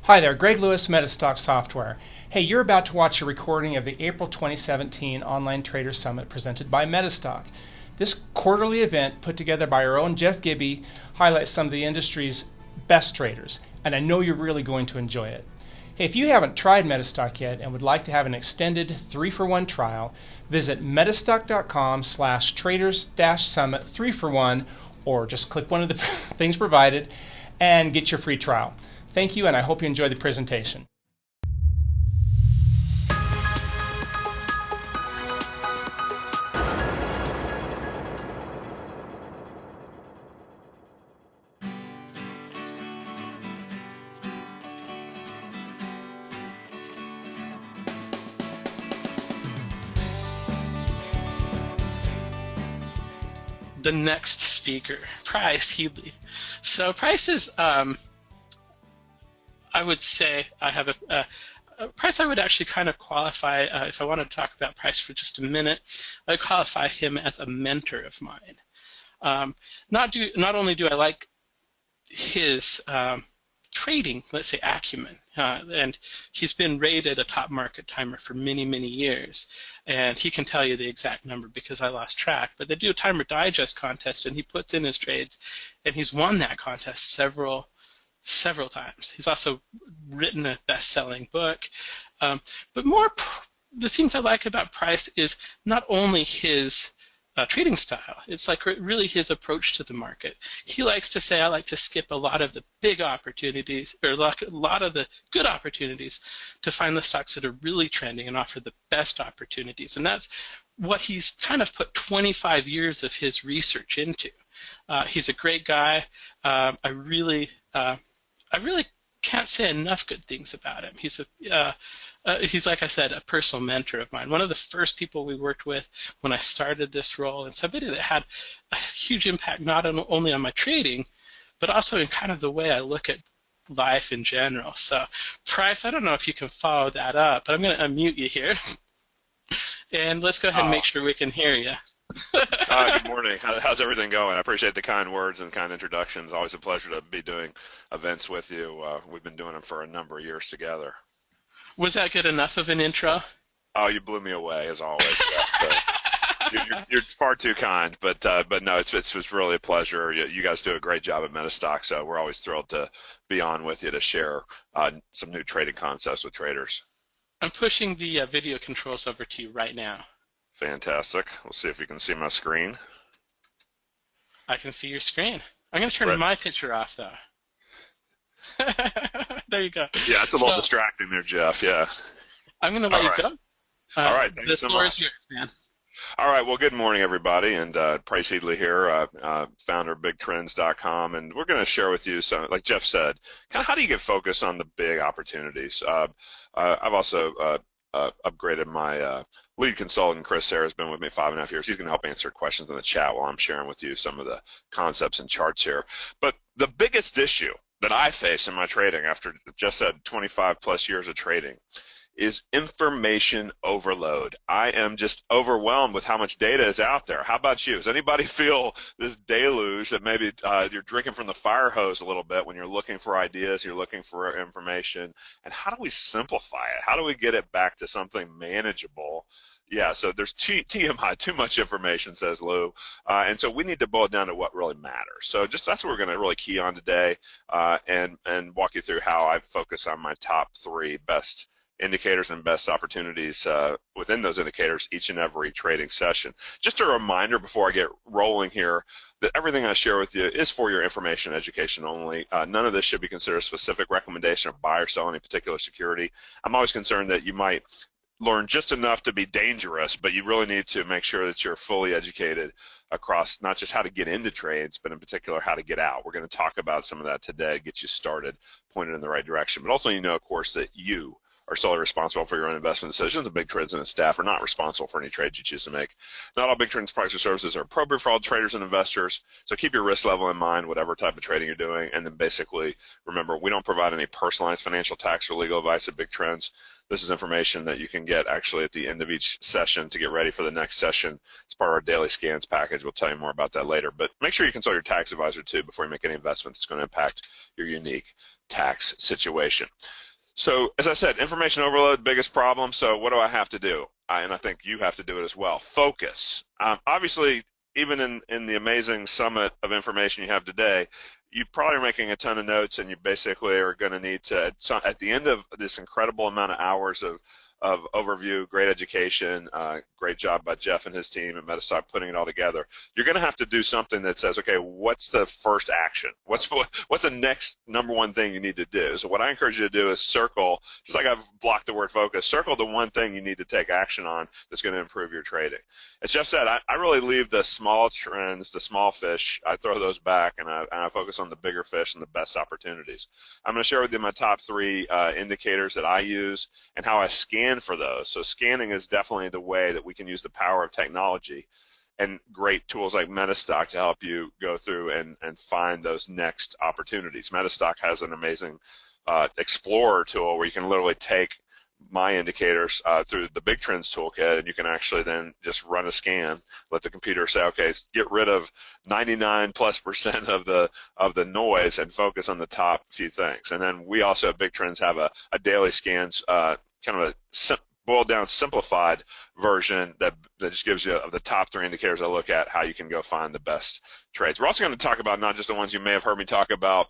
Hi there, Greg Lewis, Metastock Software. Hey, you're about to watch a recording of the April 2017 Online Trader Summit presented by Metastock. This quarterly event, put together by our own Jeff Gibby, highlights some of the industry's best traders, and I know you're really going to enjoy it. Hey, if you haven't tried Metastock yet and would like to have an extended 3-for-1 trial, visit metastock.com/traders-summit 3-for-1, or just click one of the things provided and get your free trial. Thank you, and I hope you enjoy the presentation. The next speaker, Price Headley. So Price is, I would say, I have a Price I would actually kind of qualify, if I want to talk about Price for just a minute, I would qualify him as a mentor of mine. Not only do I like his trading, let's say, acumen, and he's been rated a top market timer for many, many years, and he can tell you the exact number because I lost track, but they do a timer digest contest, and he puts in his trades, and he's won that contest several times. He's also written a best-selling book, but the things I like about Price is not only his trading style. It's like really his approach to the market. He likes to say, I like to skip a lot of the big opportunities, or a lot of the good opportunities, to find the stocks that are really trending and offer the best opportunities. And that's what he's kind of put 25 years of his research into. He's a great guy. I really can't say enough good things about him. He's, like I said, a personal mentor of mine. One of the first people we worked with when I started this role, and somebody that had a huge impact not only on my trading, but also in kind of the way I look at life in general. So, Price, I don't know if you can follow that up, but I'm going to unmute you here. And let's go ahead and make sure we can hear you. Good morning. How's everything going? I appreciate the kind words and kind introductions. Always a pleasure to be doing events with you. We've been doing them for a number of years together. Was that good enough of an intro? Oh, you blew me away as always. You're far too kind, but no, it's really a pleasure. You guys do a great job at Metastock, so we're always thrilled to be on with you to share some new trading concepts with traders. I'm pushing the video controls over to you right now. Fantastic. We'll see if you can see my screen. I can see your screen. I'm going to turn my picture off, though. There you go. Yeah, it's a little distracting there, Jeff. Yeah. I'm going to let you go. All right. Thanks so much. The floor is yours, man. All right. Well, good morning, everybody. And Price Headley here, founder of BigTrends.com. And we're going to share with you some, like Jeff said, kind of how do you get focused on the big opportunities. I've also upgraded my lead consultant. Chris Sarah has been with me 5.5 years. He's going to help answer questions in the chat while I'm sharing with you some of the concepts and charts here. But the biggest issue that I face in my trading, after just said 25 plus years of trading, is information overload. I am just overwhelmed with how much data is out there. How about you? Does anybody feel this deluge that maybe you're drinking from the fire hose a little bit when you're looking for ideas, you're looking for information? And how do we simplify it? How do we get it back to something manageable? Yeah, so there's TMI, too much information, says Lou, and so we need to boil it down to what really matters. So just that's what we're going to really key on today, and walk you through how I focus on my top 3 best indicators and best opportunities within those indicators each and every trading session. Just a reminder before I get rolling here that everything I share with you is for your information and education only. None of this should be considered a specific recommendation of buy or sell any particular security. I'm always concerned that you might learn just enough to be dangerous, but you really need to make sure that you're fully educated across not just how to get into trades, but in particular how to get out. We're going to talk about some of that today, get you started, pointed in the right direction. But also, you know, of course, that you are solely responsible for your own investment decisions, and BigTrends and its staff are not responsible for any trades you choose to make. Not all BigTrends products or services are appropriate for all traders and investors, so keep your risk level in mind, whatever type of trading you're doing, and then basically remember, we don't provide any personalized financial, tax, or legal advice at BigTrends. This is information that you can get actually at the end of each session to get ready for the next session. It's part of our daily scans package. We'll tell you more about that later. But make sure you consult your tax advisor too before you make any investment that's going to impact your unique tax situation. So as I said, information overload, biggest problem. So what do I have to do? And I think you have to do it as well. Focus. Obviously, even in the amazing summit of information you have today, you probably are making a ton of notes, and you basically are going to need to, at the end of this incredible amount of hours of overview, great education, great job by Jeff and his team at Metastock putting it all together. You're going to have to do something that says, okay, what's the first action? What's the next number one thing you need to do? So what I encourage you to do is circle, just like I've blocked the word focus, circle the one thing you need to take action on that's going to improve your trading. As Jeff said, I really leave the small trends, the small fish, I throw those back, and I focus on the bigger fish and the best opportunities. I'm going to share with you my top 3 indicators that I use and how I scan for those. So scanning is definitely the way that we can use the power of technology and great tools like Metastock to help you go through and find those next opportunities. Metastock has an amazing Explorer tool where you can literally take my indicators through the BigTrends Toolkit, and you can actually then just run a scan, let the computer say, okay, get rid of 99+% of the noise and focus on the top few things. And then we also at BigTrends have a daily scans, kind of a boiled down, simplified version that just gives you of the top 3 indicators I look at, how you can go find the best trades. We're also going to talk about not just the ones you may have heard me talk about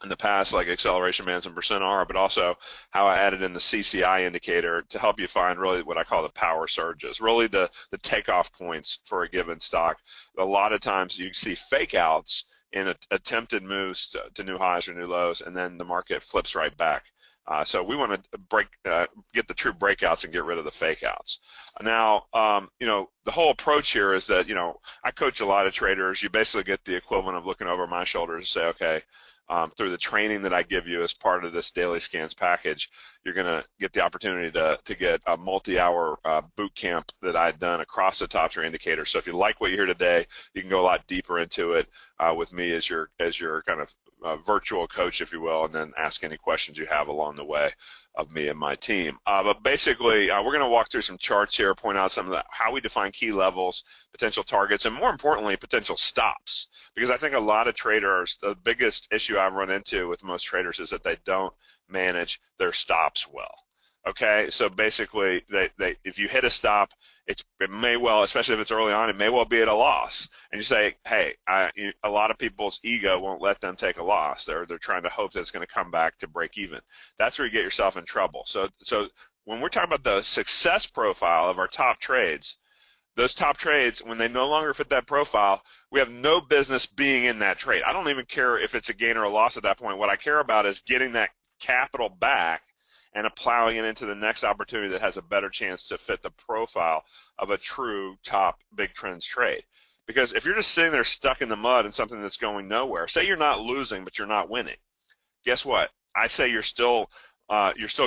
in the past, like acceleration bands and percent R, but also how I added in the CCI indicator to help you find really what I call the power surges, really the takeoff points for a given stock. A lot of times you see fake outs in attempted moves to new highs or new lows, and then the market flips right back. So we want to get the true breakouts and get rid of the fake outs. Now, the whole approach here is that, I coach a lot of traders. You basically get the equivalent of looking over my shoulder to say, okay, through the training that I give you as part of this daily scans package, you're going to get the opportunity to get a multi-hour boot camp that I've done across the top 3 indicators. So if you like what you hear today, you can go a lot deeper into it with me as your kind of virtual coach, if you will, and then ask any questions you have along the way of me and my team. But basically, we're going to walk through some charts here, point out some of how we define key levels, potential targets, and more importantly, potential stops. Because I think a lot of traders, the biggest issue I run into with most traders is that they don't manage their stops well. Okay, so basically, if you hit a stop, it may well, especially if it's early on, it may well be at a loss. And you say, hey, a lot of people's ego won't let them take a loss. They're trying to hope that it's going to come back to break even. That's where you get yourself in trouble. So when we're talking about the success profile of our top trades, those top trades, when they no longer fit that profile, we have no business being in that trade. I don't even care if it's a gain or a loss at that point. What I care about is getting that capital back and plowing it into the next opportunity that has a better chance to fit the profile of a true top big trends trade. Because if you're just sitting there stuck in the mud in something that's going nowhere, say you're not losing but you're not winning, guess what? I say you're still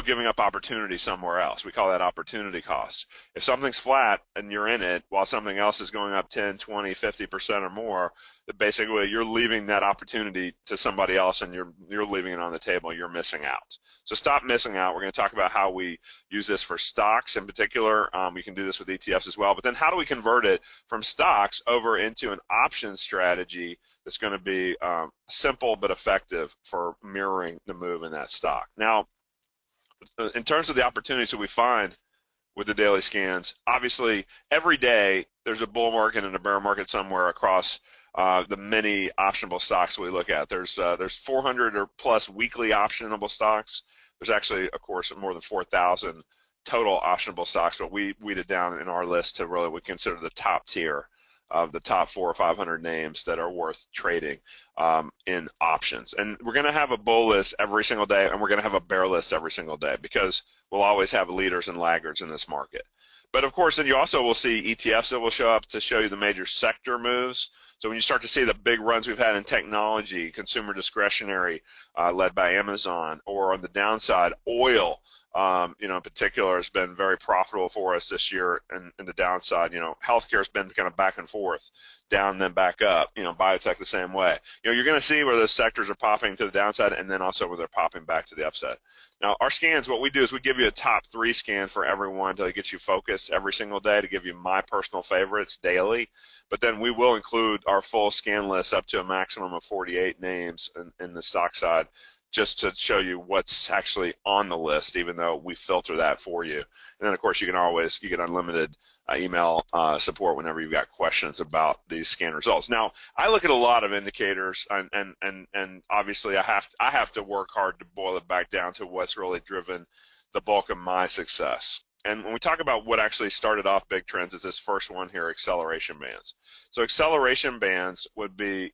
giving up opportunity somewhere else. We call that opportunity cost. If something's flat and you're in it while something else is going up 10, 20, 50% or more, that basically you're leaving that opportunity to somebody else and you're leaving it on the table. You're missing out. So stop missing out. We're going to talk about how we use this for stocks in particular. We can do this with ETFs as well. But then how do we convert it from stocks over into an option strategy that's going to be simple but effective for mirroring the move in that stock? Now, in terms of the opportunities that we find with the daily scans, obviously every day there's a bull market and a bear market somewhere across the many optionable stocks we look at. There's 400 or plus weekly optionable stocks. There's actually, of course, more than 4,000 total optionable stocks, but we weeded down in our list to really we consider the top tier of the top 400 or 500 names that are worth trading in options. And we're going to have a bull list every single day, and we're going to have a bear list every single day because we'll always have leaders and laggards in this market. But of course, then you also will see ETFs that will show up to show you the major sector moves. So when you start to see the big runs we've had in technology, consumer discretionary led by Amazon, or on the downside, oil, in particular has been very profitable for us this year in the downside. Healthcare has been kind of back and forth, down then back up. Biotech the same way. You're going to see where those sectors are popping to the downside and then also where they're popping back to the upside. Now, our scans, what we do is we give you a top 3 scan for everyone to get you focused every single day, to give you my personal favorites daily. But then we will include our full scan list up to a maximum of 48 names in the stock side just to show you what's actually on the list, even though we filter that for you. And then, of course, you get unlimited email support whenever you've got questions about these scan results. Now, I look at a lot of indicators, and obviously I have to work hard to boil it back down to what's really driven the bulk of my success. And when we talk about what actually started off Big Trends, is this first one here, acceleration bands. So acceleration bands would be,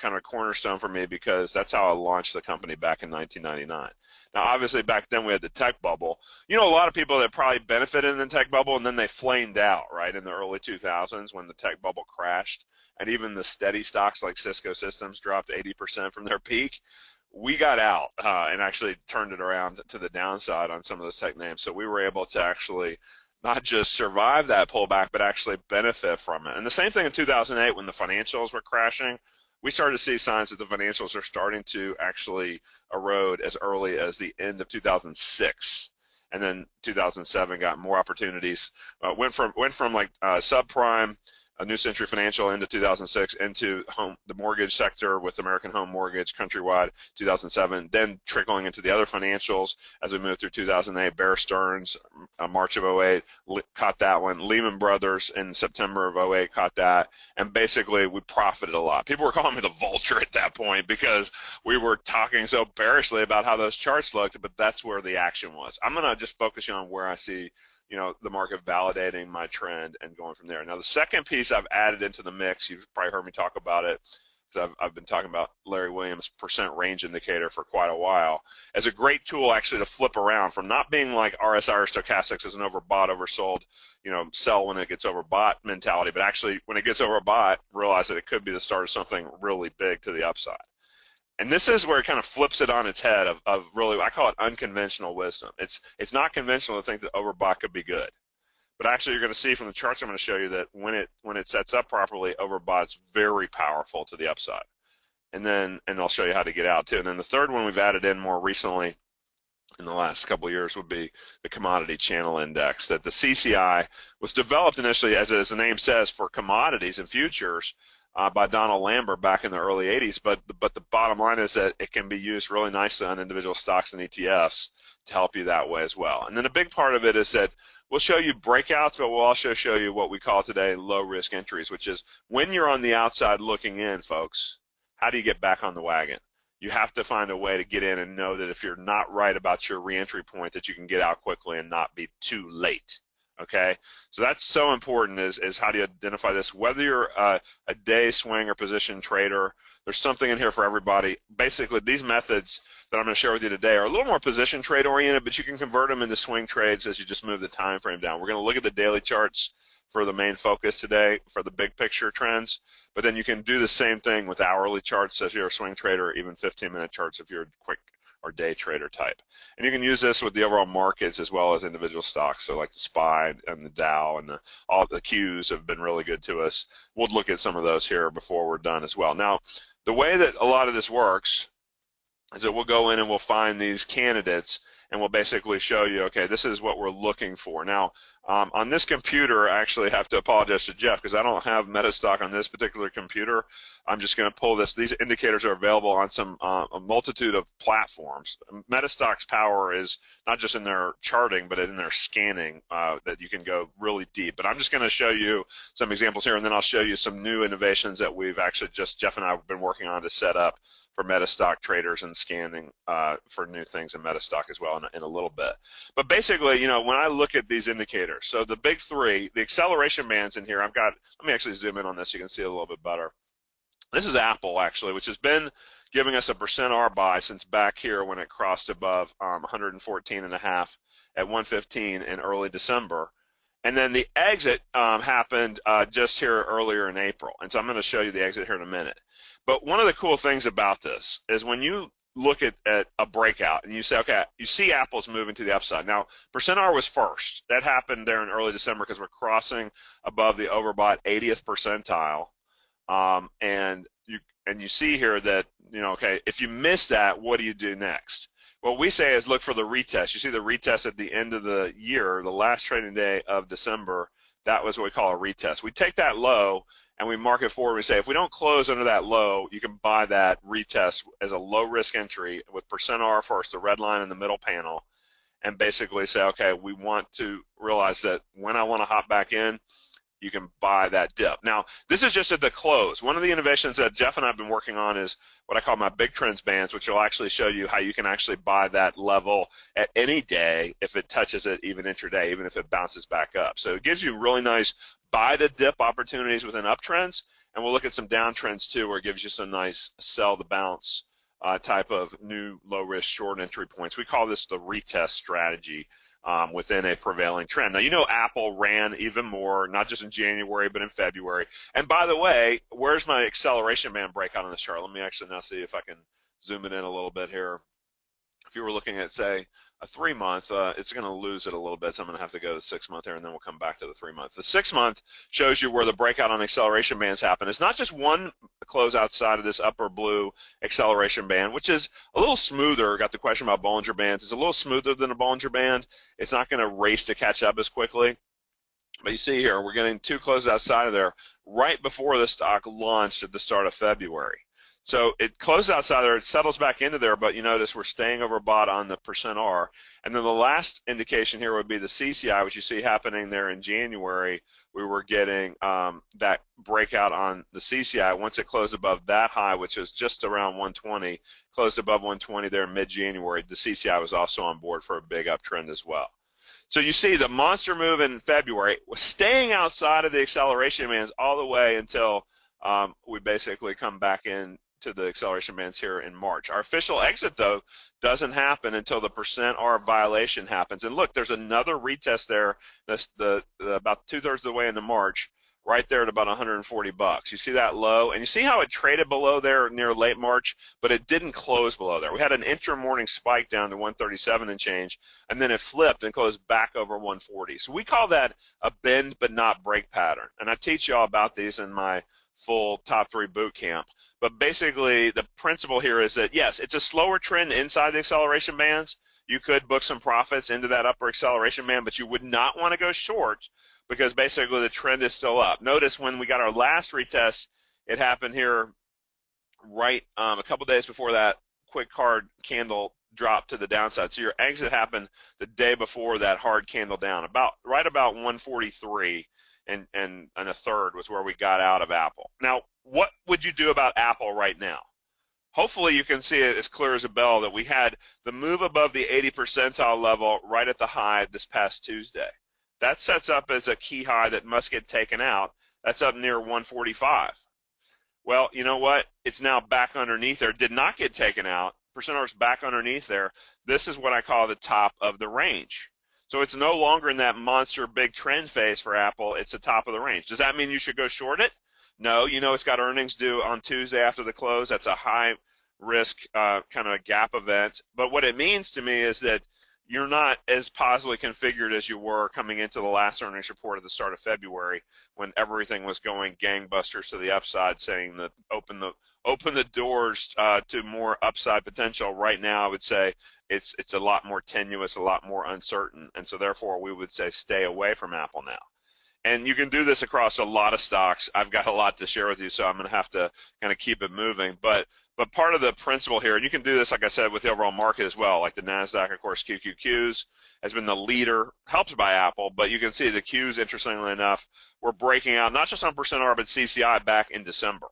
kind of a cornerstone for me, because that's how I launched the company back in 1999. Now, obviously, back then we had the tech bubble. A lot of people that probably benefited in the tech bubble, and then they flamed out, right, in the early 2000s when the tech bubble crashed, and even the steady stocks like Cisco Systems dropped 80% from their peak. We got out and actually turned it around to the downside on some of those tech names. So we were able to actually not just survive that pullback, but actually benefit from it. And the same thing in 2008 when the financials were crashing. We started to see signs that the financials are starting to actually erode as early as the end of 2006, and then 2007 got more opportunities. Went from like subprime, a New Century Financial into 2006 into the mortgage sector with American Home Mortgage Countrywide 2007, then trickling into the other financials as we moved through 2008. Bear Stearns, March of 08, caught that one. Lehman Brothers in September of 08 caught that, and basically we profited a lot. People were calling me the vulture at that point because we were talking so bearishly about how those charts looked, but that's where the action was. I'm going to just focus you on where I see the market validating my trend and going from there. Now, the second piece I've added into the mix, you've probably heard me talk about it, because I've been talking about Larry Williams' percent range indicator for quite a while, as a great tool actually to flip around from not being like RSI or stochastics as an overbought, oversold, sell when it gets overbought mentality, but actually when it gets overbought, realize that it could be the start of something really big to the upside. And this is where it kind of flips it on its head of really, I call it unconventional wisdom. It's not conventional to think that overbought could be good. But actually you're going to see from the charts I'm going to show you that when it sets up properly, overbought's very powerful to the upside. And I'll show you how to get out too. And then the third one we've added in more recently in the last couple of years would be the Commodity Channel Index, that the CCI was developed initially, as the name says, for commodities and futures, by Donald Lambert back in the early 80s, but the bottom line is that it can be used really nicely on individual stocks and ETFs to help you that way as well. And then a big part of it is that we'll show you breakouts, but we'll also show you what we call today low-risk entries, which is when you're on the outside looking in, folks, how do you get back on the wagon? You have to find a way to get in and know that if you're not right about your reentry point, that you can get out quickly and not be too late. Okay, so that's so important, is how do you identify this? Whether you're a day swing or position trader, there's something in here for everybody. Basically, these methods that I'm going to share with you today are a little more position trade oriented, but you can convert them into swing trades as you just move the time frame down. We're going to look at the daily charts for the main focus today, for the big picture trends, but then you can do the same thing with hourly charts if you're a swing trader, or even 15-minute charts if you're a quick or day trader type. And you can use this with the overall markets as well as individual stocks. So like the SPY and the Dow and all the Qs have been really good to us. We'll look at some of those here before we're done as well. Now, the way that a lot of this works is that we'll go in and we'll find these candidates and we'll basically show you, okay, this is what we're looking for. Now, on this computer, I actually have to apologize to Jeff because I don't have Metastock on this particular computer. I'm just going to pull this. These indicators are available on a multitude of platforms. Metastock's power is not just in their charting, but in their scanning, that you can go really deep. But I'm just going to show you some examples here, and then I'll show you some new innovations that we've actually Jeff and I have been working on to set up for Metastock traders and scanning for new things in Metastock as well in a little bit. But basically, when I look at these indicators, so the big three, the acceleration bands in here, let me actually zoom in on this so you can see it a little bit better. This is Apple, actually, which has been giving us a % buy since back here when it crossed above 114.5 at 115 in early December. And then the exit happened just here earlier in April. And so I'm going to show you the exit here in a minute. But one of the cool things about this is when you look at a breakout and you say, okay, you see Apple's moving to the upside. Now, %R was first. That happened there in early December because we're crossing above the overbought 80th percentile. And you see here that, okay, if you miss that, what do you do next? What we say is look for the retest. You see the retest at the end of the year, the last trading day of December. That was what we call a retest. We take that low and we mark it forward. We say if we don't close under that low, you can buy that retest as a low risk entry with percent R first, the red line in the middle panel, and basically say, okay, we want to realize that when I want to hop back in, you can buy that dip. Now, this is just at the close. One of the innovations that Jeff and I have been working on is what I call my BigTrends bands, which will actually show you how you can actually buy that level at any day if it touches it even intraday, even if it bounces back up. So it gives you really nice buy the dip opportunities within uptrends, and we'll look at some downtrends too, where it gives you some nice sell the bounce type of new low risk short entry points. We call this the retest strategy within a prevailing trend. Now, you know Apple ran even more, not just in January, but in February. And by the way, where's my acceleration band breakout on this chart? Let me actually now see if I can zoom it in a little bit here. If you were looking at, say, a 3-month, it's going to lose it a little bit, so I'm going to have to go to 6-month here, and then we'll come back to the 3-month. The 6-month shows you where the breakout on acceleration bands happen. It's not just one close outside of this upper blue acceleration band, which is a little smoother. Got the question about Bollinger Bands. It's a little smoother than a Bollinger Band. It's not going to race to catch up as quickly. But you see here, we're getting 2 closes outside of there right before the stock launched at the start of February. So it closes outside there, it settles back into there, but you notice we're staying overbought on the percent R. And then the last indication here would be the CCI, which you see happening there in January. We were getting that breakout on the CCI. Once it closed above that high, which was just around 120, closed above 120 there in mid-January, the CCI was also on board for a big uptrend as well. So you see the monster move in February was staying outside of the acceleration bands all the way until we basically come back in to the acceleration bands here in March. Our official exit, though, doesn't happen until the percent R violation happens. And look, there's another retest there. That's about 2/3 of the way into March, right there at about 140 bucks. You see that low, and you see how it traded below there near late March, but it didn't close below there. We had an intra-morning spike down to 137 and change, and then it flipped and closed back over 140. So we call that a bend but not break pattern. And I teach you all about these in my full top 3 boot camp. But basically the principle here is that yes, it's a slower trend inside the acceleration bands. You could book some profits into that upper acceleration band, but you would not want to go short because basically the trend is still up. Notice when we got our last retest, it happened here right a couple days before that quick hard candle drop to the downside. So your exit happened the day before that hard candle down, right about 143. And a third was where we got out of Apple. Now, what would you do about Apple right now? Hopefully you can see it as clear as a bell that we had the move above the 80 percentile level right at the high this past Tuesday. That sets up as a key high that must get taken out. That's up near 145. Well, you know what? It's now back underneath there. Did not get taken out. Percent R is back underneath there. This is what I call the top of the range. So it's no longer in that monster big trend phase for Apple. It's the top of the range. Does that mean you should go short it? No. You know it's got earnings due on Tuesday after the close. That's a high risk kind of a gap event. But what it means to me is that you're not as positively configured as you were coming into the last earnings report at the start of February when everything was going gangbusters to the upside, saying that open the doors to more upside potential. Right now, I would say it's a lot more tenuous, a lot more uncertain, and so therefore we would say stay away from Apple now. And you can do this across a lot of stocks. I've got a lot to share with you, so I'm going to have to kind of keep it moving. But part of the principle here, and you can do this, like I said, with the overall market as well, like the NASDAQ, of course, QQQs has been the leader, helped by Apple, but you can see the Qs, interestingly enough, were breaking out, not just on percent R, but CCI back in December.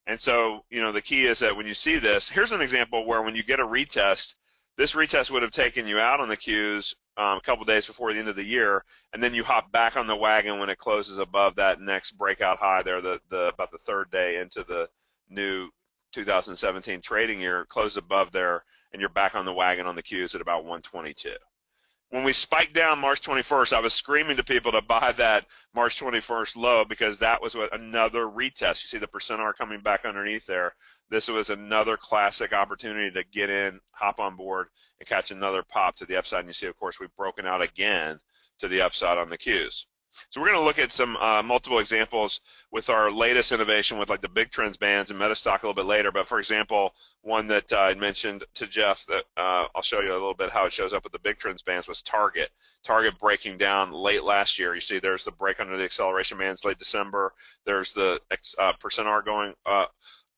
And so, you know, the key is that when you see this, here's an example where when you get a retest, this retest would have taken you out on the Qs a couple days before the end of the year, and then you hop back on the wagon when it closes above that next breakout high there, about the 3rd day into the new 2017 trading year, close above there, and you're back on the wagon on the Qs at about 122. When we spiked down March 21st, I was screaming to people to buy that March 21st low because that was another retest. You see the percent R coming back underneath there. This was another classic opportunity to get in, hop on board, and catch another pop to the upside. And you see, of course, we've broken out again to the upside on the Qs. So we're going to look at some multiple examples with our latest innovation with like the BigTrends bands and Metastock a little bit later. But for example, one that I mentioned to Jeff that I'll show you a little bit how it shows up with the BigTrends bands was Target. Target breaking down late last year. You see there's the break under the acceleration bands late December. There's the percent R going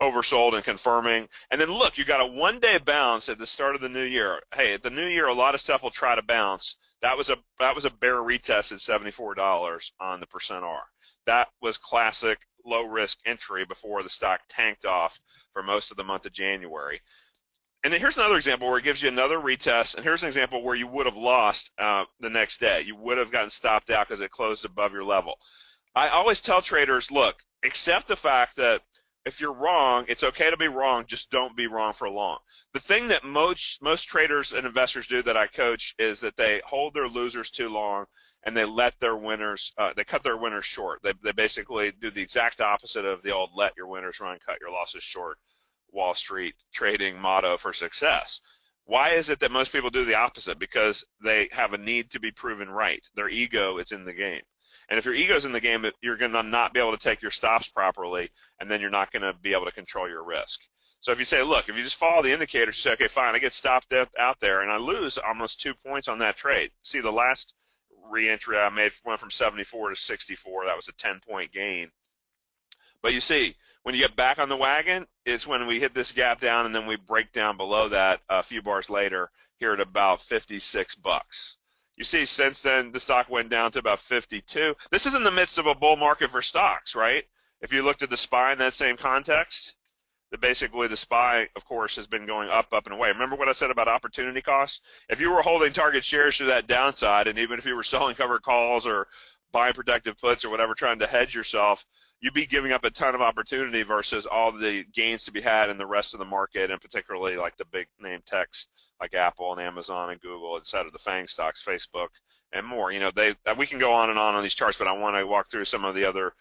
oversold and confirming. And then look, you got a one-day bounce at the start of the new year. Hey, at the new year, a lot of stuff will try to bounce. That was a bear retest at $74 on the percent R. That was classic low-risk entry before the stock tanked off for most of the month of January. And then here's another example where it gives you another retest, and here's an example where you would have lost the next day. You would have gotten stopped out because it closed above your level. I always tell traders, look, accept the fact that if you're wrong, it's okay to be wrong, just don't be wrong for long. The thing that most traders and investors do that I coach is that they hold their losers too long and they let their winners, they cut their winners short. They basically do the exact opposite of the old let your winners run, cut your losses short Wall Street trading motto for success. Why is it that most people do the opposite? Because they have a need to be proven right. Their ego is in the game. And if your ego's in the game, you're going to not be able to take your stops properly, and then you're not going to be able to control your risk. So if you say, look, if you just follow the indicators, you say, okay, fine, I get stopped out there, and I lose almost 2 points on that trade. See, the last re-entry I made went from 74 to 64. That was a 10-point gain. But you see, when you get back on the wagon, it's when we hit this gap down, and then we break down below that a few bars later here at about 56 bucks. You see, since then, the stock went down to about 52. This is in the midst of a bull market for stocks, right? If you looked at the SPY in that same context, basically the SPY, of course, has been going up, and away. Remember what I said about opportunity costs? If you were holding target shares to that downside, and even if you were selling covered calls or buying protective puts or whatever, trying to hedge yourself, you'd be giving up a ton of opportunity versus all the gains to be had in the rest of the market, and particularly like the big name techs like Apple and Amazon and Google, instead of the FANG stocks, Facebook, and more. You know, we can go on these charts, but I want to walk through some of the other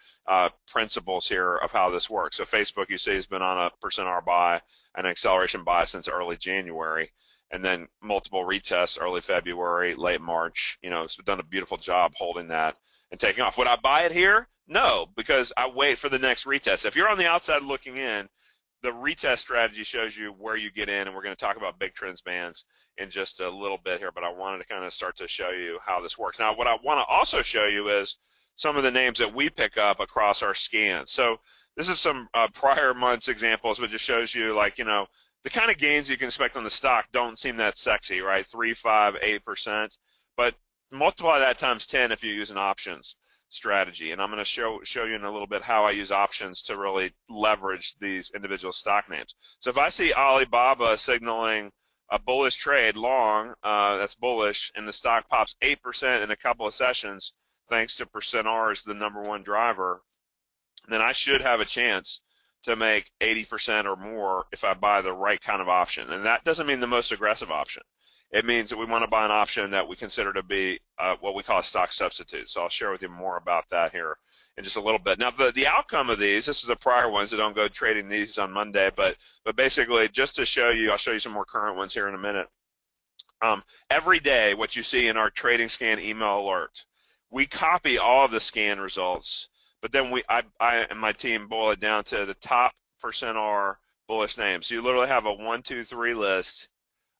principles here of how this works. So Facebook, you see, has been on a percent R buy, an acceleration buy since early January, and then multiple retests early February, late March. You know, it's done a beautiful job holding that and taking off. Would I buy it here? No, because I wait for the next retest. If you're on the outside looking in, the retest strategy shows you where you get in, and we're going to talk about BigTrends bands in just a little bit here, but I wanted to kind of start to show you how this works. Now, what I want to also show you is some of the names that we pick up across our scans. So this is some prior months examples, but just shows you, like, you know, the kind of gains you can expect on the stock don't seem that sexy, right? 3, 5, 8%, but multiply that times 10 if you use an options strategy, and I'm going to show you in a little bit how I use options to really leverage these individual stock names. So if I see Alibaba signaling a bullish trade long, that's bullish, and the stock pops 8% in a couple of sessions, thanks to percent R as the #1 driver, then I should have a chance to make 80% or more if I buy the right kind of option. And that doesn't mean the most aggressive option. It means that we want to buy an option that we consider to be what we call a stock substitute. So I'll share with you more about that here in just a little bit. Now, the outcome of these, this is the prior ones, so don't go trading these on Monday, but basically just to show you, I'll show you some more current ones here in a minute. Every day, what you see in our trading scan email alert, we copy all of the scan results, but then I and my team boil it down to the top percent R bullish names. So you literally have a 1, 2, 3 list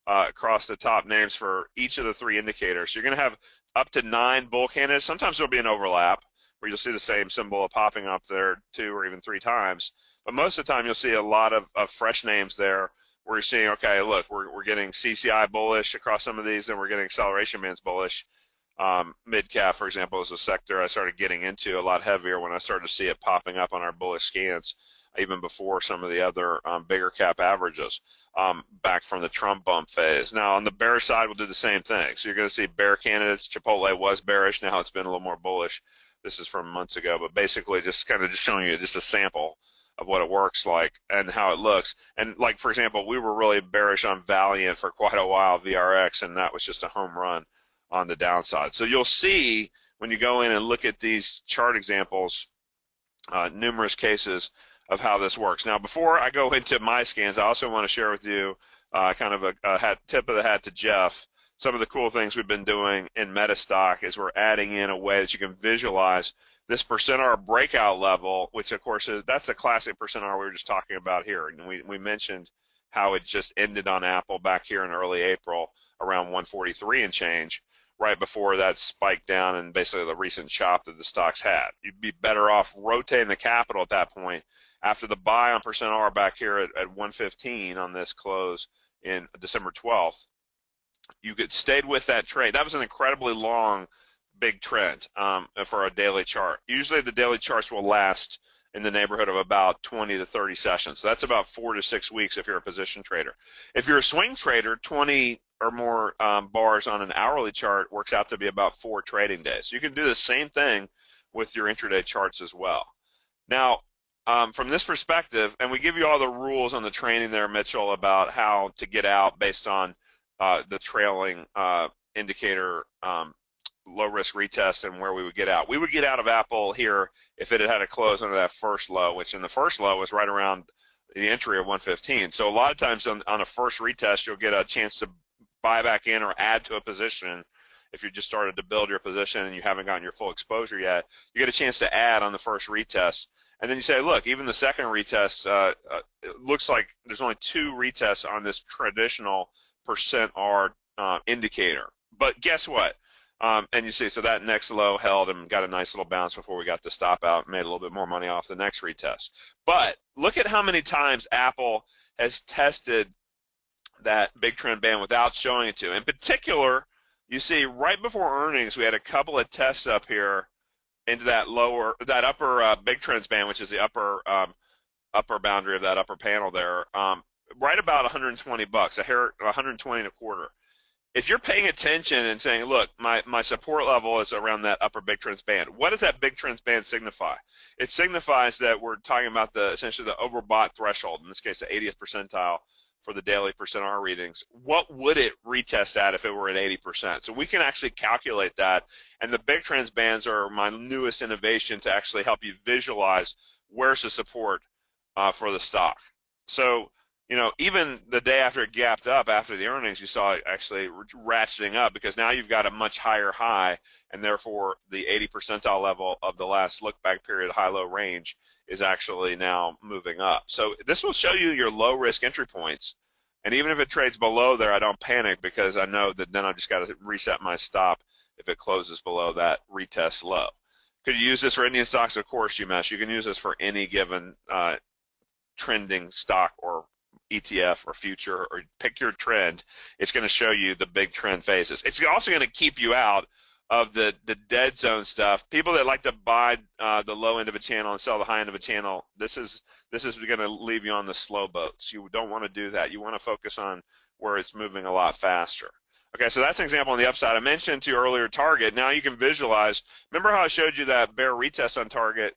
across the top names for each of the 3 indicators. So you're going to have up to 9 bull candidates. Sometimes there'll be an overlap where you'll see the same symbol popping up there 2 or even 3 times. But most of the time you'll see a lot of fresh names there where you're seeing, okay, look, we're getting CCI bullish across some of these, and we're getting acceleration bands bullish. Mid-cap, for example, is a sector I started getting into a lot heavier when I started to see it popping up on our bullish scans, even before some of the other bigger cap averages back from the Trump bump phase. Now, on the bearish side, we'll do the same thing. So you're going to see bear candidates. Chipotle was bearish. Now it's been a little more bullish. This is from months ago, but basically just kind of just showing you just a sample of what it works like and how it looks. And like, for example, we were really bearish on Valiant for quite a while, VRX, and that was just a home run on the downside. So you'll see when you go in and look at these chart examples, numerous cases of how this works. Now, before I go into my scans, I also want to share with you kind of a tip of the hat to Jeff some of the cool things we've been doing in Metastock is we're adding in a way that you can visualize this percent-R breakout level, which of course that's the classic percent-R we were just talking about here. And we mentioned how it just ended on Apple back here in early April around 143 and change, right before that spike down and basically the recent chop that the stocks had. You'd be better off rotating the capital at that point after the buy on percent-R back here at 115 on this close in December 12th. You could stayed with that trade. That was an incredibly long big trend for a daily chart. Usually the daily charts will last in the neighborhood of about 20 to 30 sessions. So that's about 4 to 6 weeks if you're a position trader. If you're a swing trader, 20 or more bars on an hourly chart works out to be about 4 trading days. So you can do the same thing with your intraday charts as well. Now, from this perspective, and we give you all the rules on the training there, Mitchell, about how to get out based on the trailing indicator low risk retest and where we would get out. We would get out of Apple here if it had a close under that first low, which in the first low was right around the entry of 115. So a lot of times on a first retest, you'll get a chance to buy back in or add to a position. If you just started to build your position and you haven't gotten your full exposure yet, you get a chance to add on the first retest. And then you say, look, even the second retest, it looks like there's only 2 retests on this traditional percent-R indicator. But guess what? And you see, so that next low held and got a nice little bounce before we got the stop out, made a little bit more money off the next retest. But look at how many times Apple has tested that big trend band without showing it to you. In particular, you see right before earnings, we had a couple of tests up here into that upper big trends band, which is the upper boundary of that upper panel there, right about 120 bucks, 120 and a quarter. If you're paying attention and saying, look, my support level is around that upper big trends band, what does that big trends band signify? It signifies that we're talking about essentially the overbought threshold, in this case the 80th percentile for the daily percent-R readings. What would it retest at if it were at 80%? So we can actually calculate that, and the big trends bands are my newest innovation to actually help you visualize where's the support for the stock. So, you know, even the day after it gapped up after the earnings, you saw it actually ratcheting up because now you've got a much higher high, and therefore the 80 percentile level of the last look-back period high-low range is actually now moving up. So this will show you your low-risk entry points, and even if it trades below there, I don't panic because I know that then I just got to reset my stop if it closes below that retest low. Could you use this for Indian stocks? Of course, UMass. You can use this for any given trending stock or ETF or future, or pick your trend. It's going to show you the big trend phases. It's also going to keep you out of the dead zone stuff. People that like to buy the low end of a channel and sell the high end of a channel, this is going to leave you on the slow boats. You don't want to do that. You want to focus on where it's moving a lot faster. Okay, so that's an example on the upside. I mentioned to you earlier target. Now you can visualize. Remember how I showed you that bear retest on target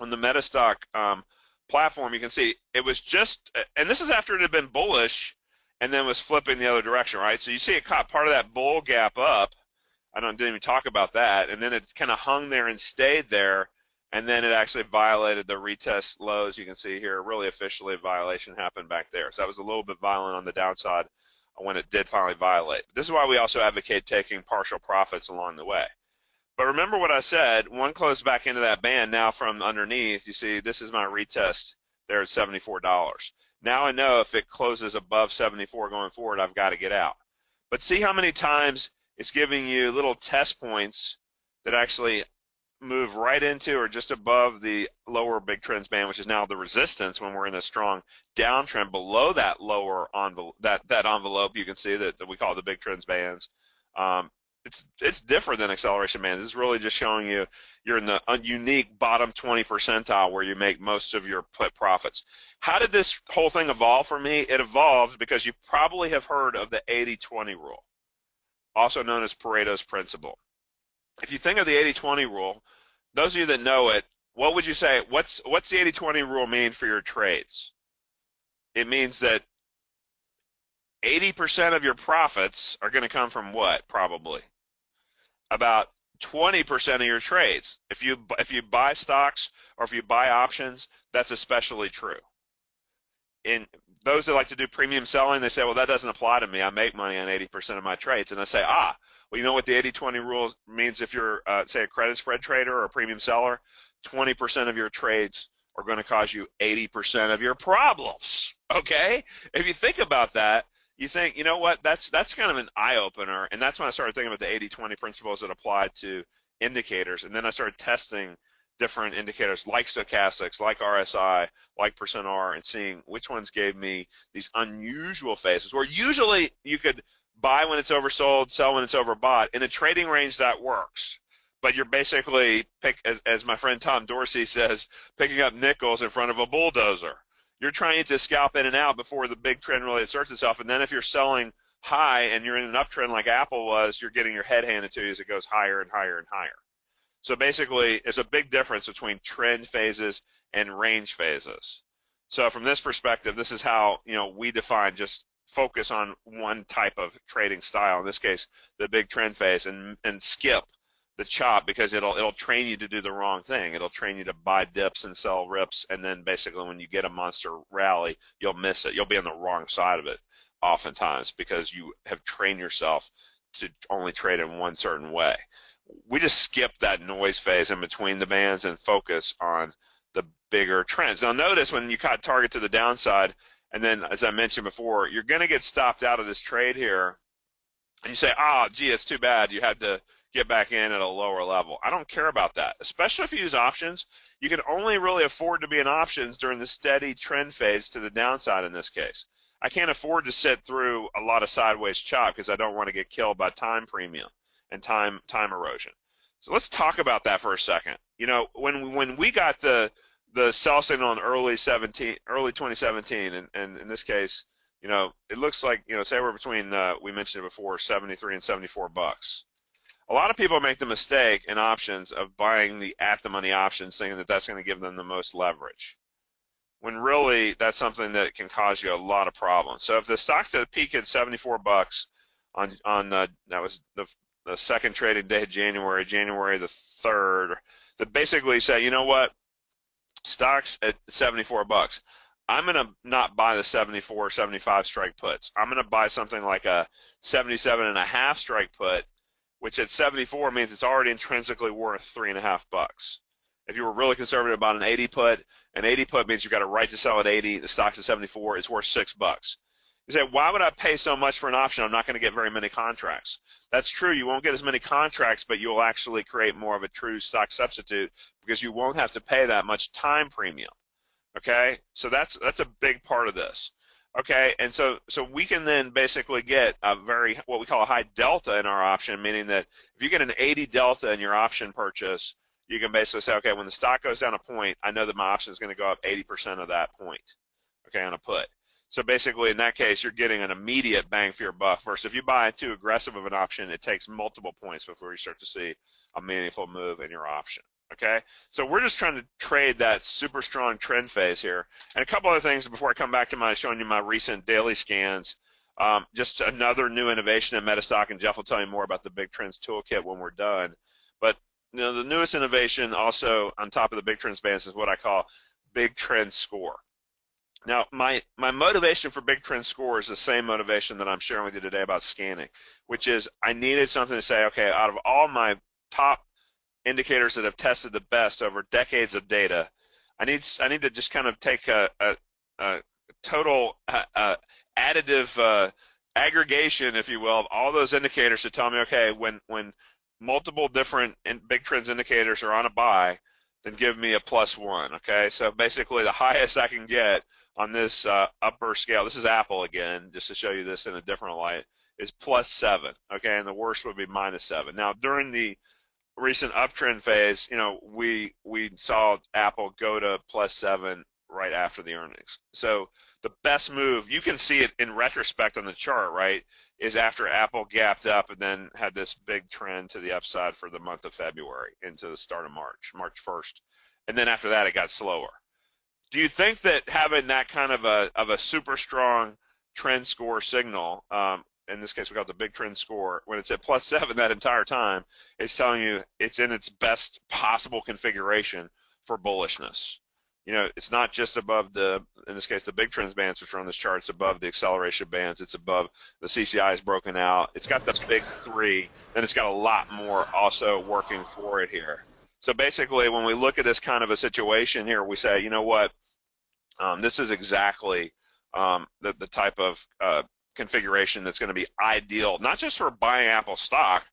on the Metastock platform? You can see it was just, and this is after it had been bullish and then was flipping the other direction, right? So you see it caught part of that bull gap up. Didn't even talk about that. And then it kind of hung there and stayed there, and then it actually violated the retest lows. You can see here, really officially a violation happened back there. So that was a little bit violent on the downside when it did finally violate. This is why we also advocate taking partial profits along the way. But remember what I said, one closed back into that band. Now from underneath, you see this is my retest there at $74. Now I know if it closes above 74 going forward, I've got to get out. But see how many times it's giving you little test points that actually move right into or just above the lower big trends band, which is now the resistance when we're in a strong downtrend below that lower envelope, that envelope you can see that we call the big trends bands. It's different than acceleration bands. It's really just showing you you're in the unique bottom 20 percentile where you make most of your put profits. How did this whole thing evolve for me? It evolved because you probably have heard of the 80-20 rule, also known as Pareto's principle. If you think of the 80-20 rule, those of you that know it, what would you say? What's the 80-20 rule mean for your trades? It means that 80% of your profits are going to come from what? Probably about 20% of your trades. If you buy stocks or if you buy options, that's especially true. those that like to do premium selling, they say, well, that doesn't apply to me. I make money on 80% of my trades. And I say, well, you know what the 80-20 rule means if you're, say, a credit spread trader or a premium seller? 20% of your trades are going to cause you 80% of your problems, okay? If you think about that, you think, you know what, that's kind of an eye-opener, and that's when I started thinking about the 80-20 principles that apply to indicators, and then I started testing different indicators like stochastics, like RSI, like percent R, and seeing which ones gave me these unusual phases where usually you could buy when it's oversold, sell when it's overbought. In a trading range, that works. But you're basically, as my friend Tom Dorsey says, picking up nickels in front of a bulldozer. You're trying to scalp in and out before the big trend really asserts itself. And then if you're selling high and you're in an uptrend like Apple was, you're getting your head handed to you as it goes higher and higher and higher. So basically, there's a big difference between trend phases and range phases. So from this perspective, this is how we define just focus on one type of trading style. In this case, the big trend phase, and skip the chop, because it'll train you to do the wrong thing. It'll train you to buy dips and sell rips, and then basically when you get a monster rally, you'll miss it. You'll be on the wrong side of it oftentimes because you have trained yourself to only trade in one certain way. We just skip that noise phase in between the bands and focus on the bigger trends. Now notice when you cut target to the downside, and then as I mentioned before, you're going to get stopped out of this trade here, and you say, gee, it's too bad you had to get back in at a lower level. I don't care about that, especially if you use options. You can only really afford to be in options during the steady trend phase to the downside in this case. I can't afford to sit through a lot of sideways chop because I don't want to get killed by time premium and time erosion. So let's talk about that for a second. When we got the sell signal in early 2017, and in this case, it looks like, say we're between, we mentioned it before, 73 and 74 bucks. A lot of people make the mistake in options of buying the at-the-money options, thinking that that's going to give them the most leverage, when really that's something that can cause you a lot of problems. So if the stock's at a peak at 74 bucks on that was the second trading day of January the 3rd, that basically say, you know what, stock's at 74 bucks. I'm going to not buy the 74, 75 strike puts. I'm going to buy something like a 77.5 strike put, which at 74 means it's already intrinsically worth $3.50. If you were really conservative about an 80 put means you've got a right to sell at 80. The stock's at 74. It's worth $6. You say, why would I pay so much for an option? I'm not going to get very many contracts. That's true. You won't get as many contracts, but you'll actually create more of a true stock substitute because you won't have to pay that much time premium. Okay, so that's a big part of this. Okay, and so we can then basically get a what we call a high delta in our option, meaning that if you get an 80 delta in your option purchase, you can basically say, okay, when the stock goes down a point, I know that my option is going to go up 80% of that point, okay, on a put. So basically in that case, you're getting an immediate bang for your buck versus if you buy too aggressive of an option, it takes multiple points before you start to see a meaningful move in your option. Okay, so we're just trying to trade that super strong trend phase here. And a couple other things before I come back to showing you my recent daily scans. Just another new innovation in Metastock, and Jeff will tell you more about the BigTrends Toolkit when we're done. But the newest innovation also on top of the BigTrends bands is what I call BigTrends Score. Now, my motivation for BigTrends Score is the same motivation that I'm sharing with you today about scanning, which is I needed something to say, okay, out of all my top indicators that have tested the best over decades of data, I need to just kind of take a total additive aggregation, if you will, of all those indicators to tell me, okay, when multiple different BigTrends indicators are on a buy, then give me a +1. Okay, so basically the highest I can get on this upper scale, this is Apple again, just to show you this in a different light, is +7. Okay, and the worst would be -7. Now during the recent uptrend phase, we saw Apple go to +7 right after the earnings. So the best move, you can see it in retrospect on the chart, right, is after Apple gapped up and then had this big trend to the upside for the month of February into the start of March 1st. And then after that, it got slower. Do you think that having that kind of a super strong trend score signal, in this case we got the BigTrends Score, when it's at +7 that entire time, it's telling you it's in its best possible configuration for bullishness? it's not just above in this case, the big trends bands, which are on this chart. It's above the acceleration bands. It's above the CCI is broken out. It's got the big three. Then it's got a lot more also working for it here. So basically, when we look at this kind of a situation here, we say, you know what, this is exactly the type of configuration that's going to be ideal, not just for buying Apple stock,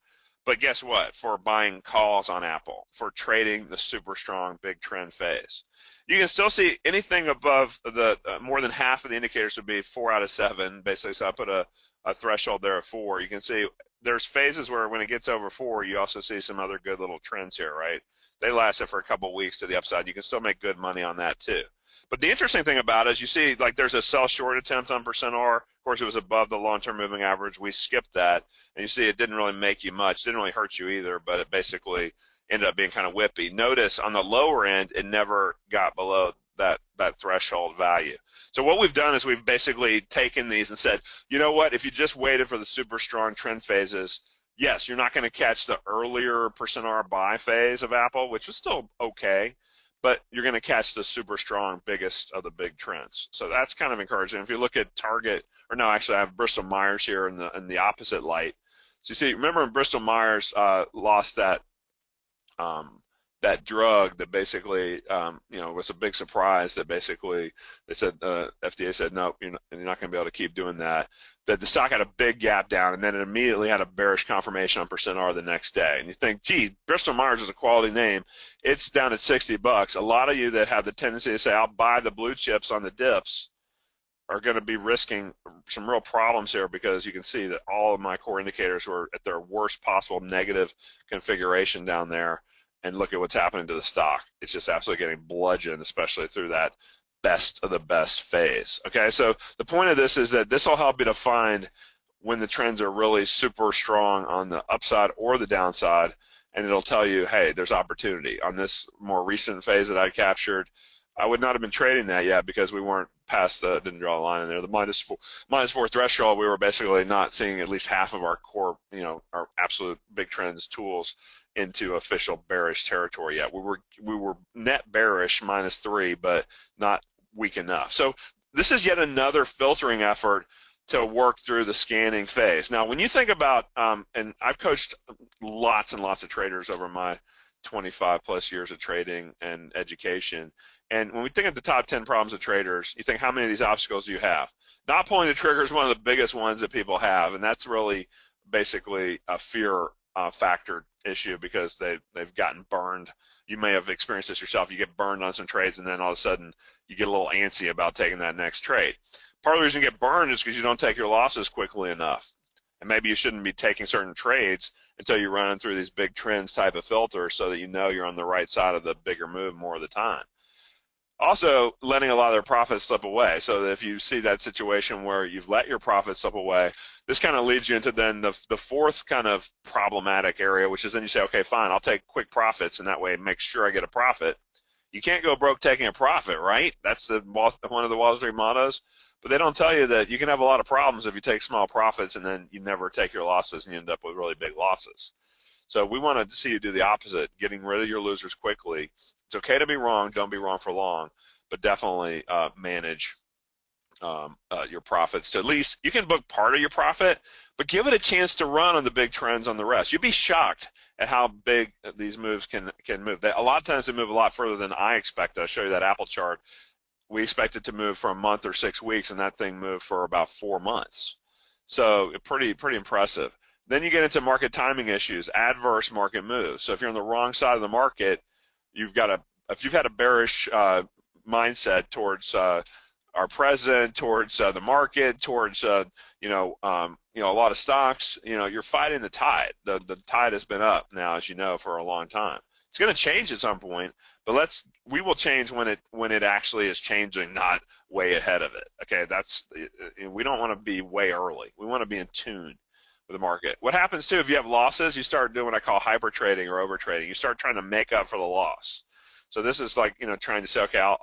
but guess what? For buying calls on Apple, for trading the super strong big trend phase. You can still see anything above the more than half of the indicators would be 4 out of 7, basically. So I put a threshold there of 4. You can see there's phases where when it gets over 4, you also see some other good little trends here, right? They lasted for a couple of weeks to the upside. You can still make good money on that too. But the interesting thing about it is you see like there's a sell short attempt on %R. Of course, it was above the long-term moving average. We skipped that, and you see it didn't really make you much. It didn't really hurt you either, but it basically ended up being kind of whippy. Notice on the lower end, it never got below that threshold value. So what we've done is we've basically taken these and said, you know what, if you just waited for the super strong trend phases, yes, you're not going to catch the earlier %R buy phase of Apple, which is still okay, but you're going to catch the super strong biggest of the big trends. So that's kind of encouraging. If you look at Target, or no, actually I have Bristol Myers here in the opposite light. So you see, remember when Bristol Myers lost that that drug that basically was a big surprise, that basically they said FDA said no, you're not going to be able to keep doing that. That the stock had a big gap down, and then it immediately had a bearish confirmation on %R the next day. And you think, gee, Bristol Myers is a quality name. It's down at $60. A lot of you that have the tendency to say I'll buy the blue chips on the dips are going to be risking some real problems here, because you can see that all of my core indicators were at their worst possible negative configuration down there. And look at what's happening to the stock. It's just absolutely getting bludgeoned, especially through that best of the best phase. Okay, so the point of this is that this will help you to find when the trends are really super strong on the upside or the downside, and it'll tell you, hey, there's opportunity. On this more recent phase that I captured, I would not have been trading that yet because we weren't past didn't draw a line in there, the minus four threshold. We were basically not seeing at least half of our core, our absolute big trends tools into official bearish territory yet. We were net bearish -3, but not weak enough. So this is yet another filtering effort to work through the scanning phase. Now, when you think about, and I've coached lots and lots of traders over my 25 plus years of trading and education, and when we think of the top 10 problems of traders, you think, how many of these obstacles do you have? Not pulling the trigger is one of the biggest ones that people have, and that's really basically a fear factor issue, because they've gotten burned. You may have experienced this yourself. You get burned on some trades, and then all of a sudden you get a little antsy about taking that next trade. Part of the reason you get burned is because you don't take your losses quickly enough, and maybe you shouldn't be taking certain trades until you're running through these big trends type of filters, so that you know you're on the right side of the bigger move more of the time. Also, letting a lot of their profits slip away. So that if you see that situation where you've let your profits slip away, this kind of leads you into then the fourth kind of problematic area, which is then you say, okay, fine, I'll take quick profits, and that way make sure I get a profit. You can't go broke taking a profit, right? That's one of the Wall Street mottos. But they don't tell you that you can have a lot of problems if you take small profits and then you never take your losses and you end up with really big losses. So we wanted to see you do the opposite, getting rid of your losers quickly. It's okay to be wrong, don't be wrong for long, but definitely manage your profits. To at least, you can book part of your profit, but give it a chance to run on the big trends on the rest. You'd be shocked at how big these moves can move. A lot of times they move a lot further than I expect. I'll show you that Apple chart. We expect it to move for a month or 6 weeks, and that thing moved for about 4 months. So pretty impressive. Then you get into market timing issues, adverse market moves. So if you're on the wrong side of the market, if you've had a bearish mindset towards our president, towards the market, towards a lot of stocks, you're fighting the tide. The tide has been up now, as you know, for a long time. It's going to change at some point, but we will change when it actually is changing, not way ahead of it. Okay, we don't want to be way early. We want to be in tune with the market. What happens too, if you have losses, you start doing what I call hyper trading or over trading. You start trying to make up for the loss. So this is like, trying to say, okay,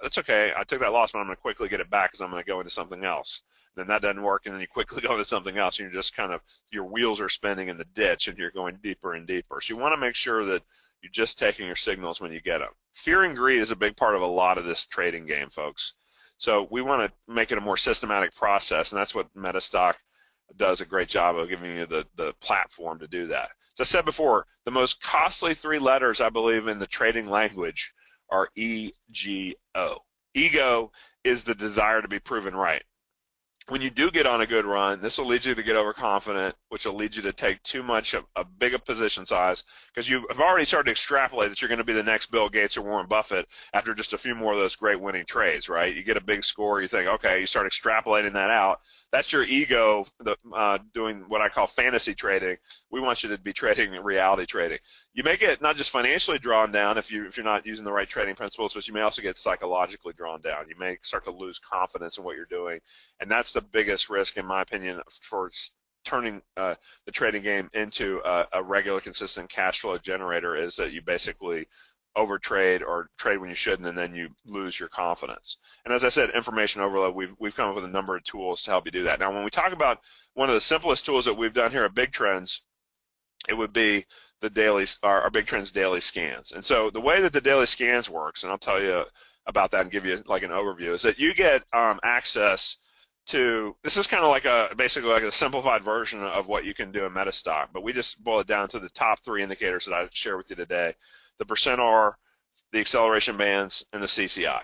that's okay. I took that loss, but I'm going to quickly get it back because I'm going to go into something else. Then that doesn't work, and then you quickly go into something else, and you're just your wheels are spinning in the ditch, and you're going deeper and deeper. So you want to make sure that You're just taking your signals when you get them. Fear and greed is a big part of a lot of this trading game, folks. So we want to make it a more systematic process, and that's what Metastock does a great job of giving you the platform to do that. As I said before, the most costly 3 letters, I believe, in the trading language are EGO. Ego is the desire to be proven right. When you do get on a good run, this will lead you to get overconfident, which will lead you to take too much of a big a position size, because you have already started to extrapolate that you're going to be the next Bill Gates or Warren Buffett after just a few more of those great winning trades, right? You get a big score, you think, okay, you start extrapolating that out. That's your ego doing what I call fantasy trading. We want you to be trading reality trading. You may get not just financially drawn down if you're not using the right trading principles, but you may also get psychologically drawn down. You may start to lose confidence in what you're doing, and that's the biggest risk, in my opinion, for turning the trading game into a regular, consistent cash flow generator, is that you basically overtrade or trade when you shouldn't, and then you lose your confidence. And as I said, information overload, we've come up with a number of tools to help you do that. Now, when we talk about one of the simplest tools that we've done here at BigTrends, it would be the daily, our BigTrends daily scans. And so the way that the daily scans works, and I'll tell you about that and give you like an overview, is that you get access to, this is kind of like basically like a simplified version of what you can do in Metastock, but we just boil it down to the top 3 indicators that I share with you today: the %R, the acceleration bands, and the CCI.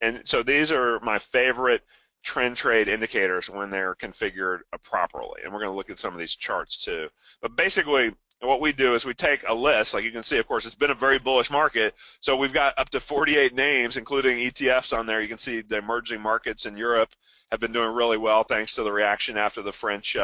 And so these are my favorite trend trade indicators when they're configured properly. And we're going to look at some of these charts too. But basically, what we do is we take a list. Like you can see, of course, it's been a very bullish market. So we've got up to 48 names, including ETFs on there. You can see the emerging markets in Europe have been doing really well thanks to the reaction after the French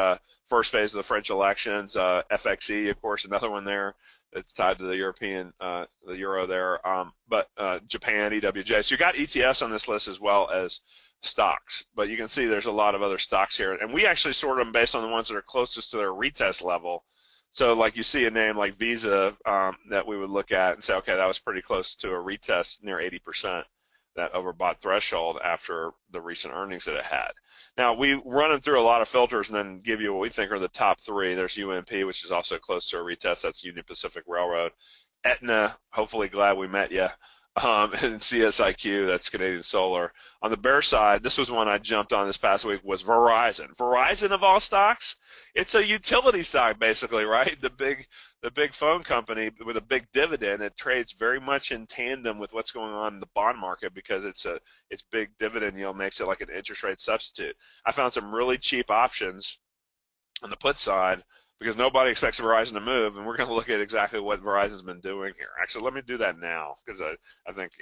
first phase of the French elections. FXE, of course, another one there. It's tied to the European, the euro there, but Japan, EWJ. So you got ETFs on this list as well as stocks, but you can see there's a lot of other stocks here, and we actually sort them based on the ones that are closest to their retest level. So like you see a name like Visa that we would look at and say, okay, that was pretty close to a retest near 80%, that overbought threshold after the recent earnings that it had. Now, we run them through a lot of filters and then give you what we think are the top 3. There's UMP, which is also close to a retest. That's Union Pacific Railroad. Aetna, hopefully glad we met you. And CSIQ, that's Canadian Solar. On the bear side, this was one I jumped on this past week, was Verizon. Verizon, of all stocks, it's a utility stock basically, right? The big phone company with a big dividend. It trades very much in tandem with what's going on in the bond market because its big dividend yield makes it like an interest rate substitute. I found some really cheap options on the put side because nobody expects Verizon to move, and we're going to look at exactly what Verizon's been doing here. Actually, let me do that now because I think,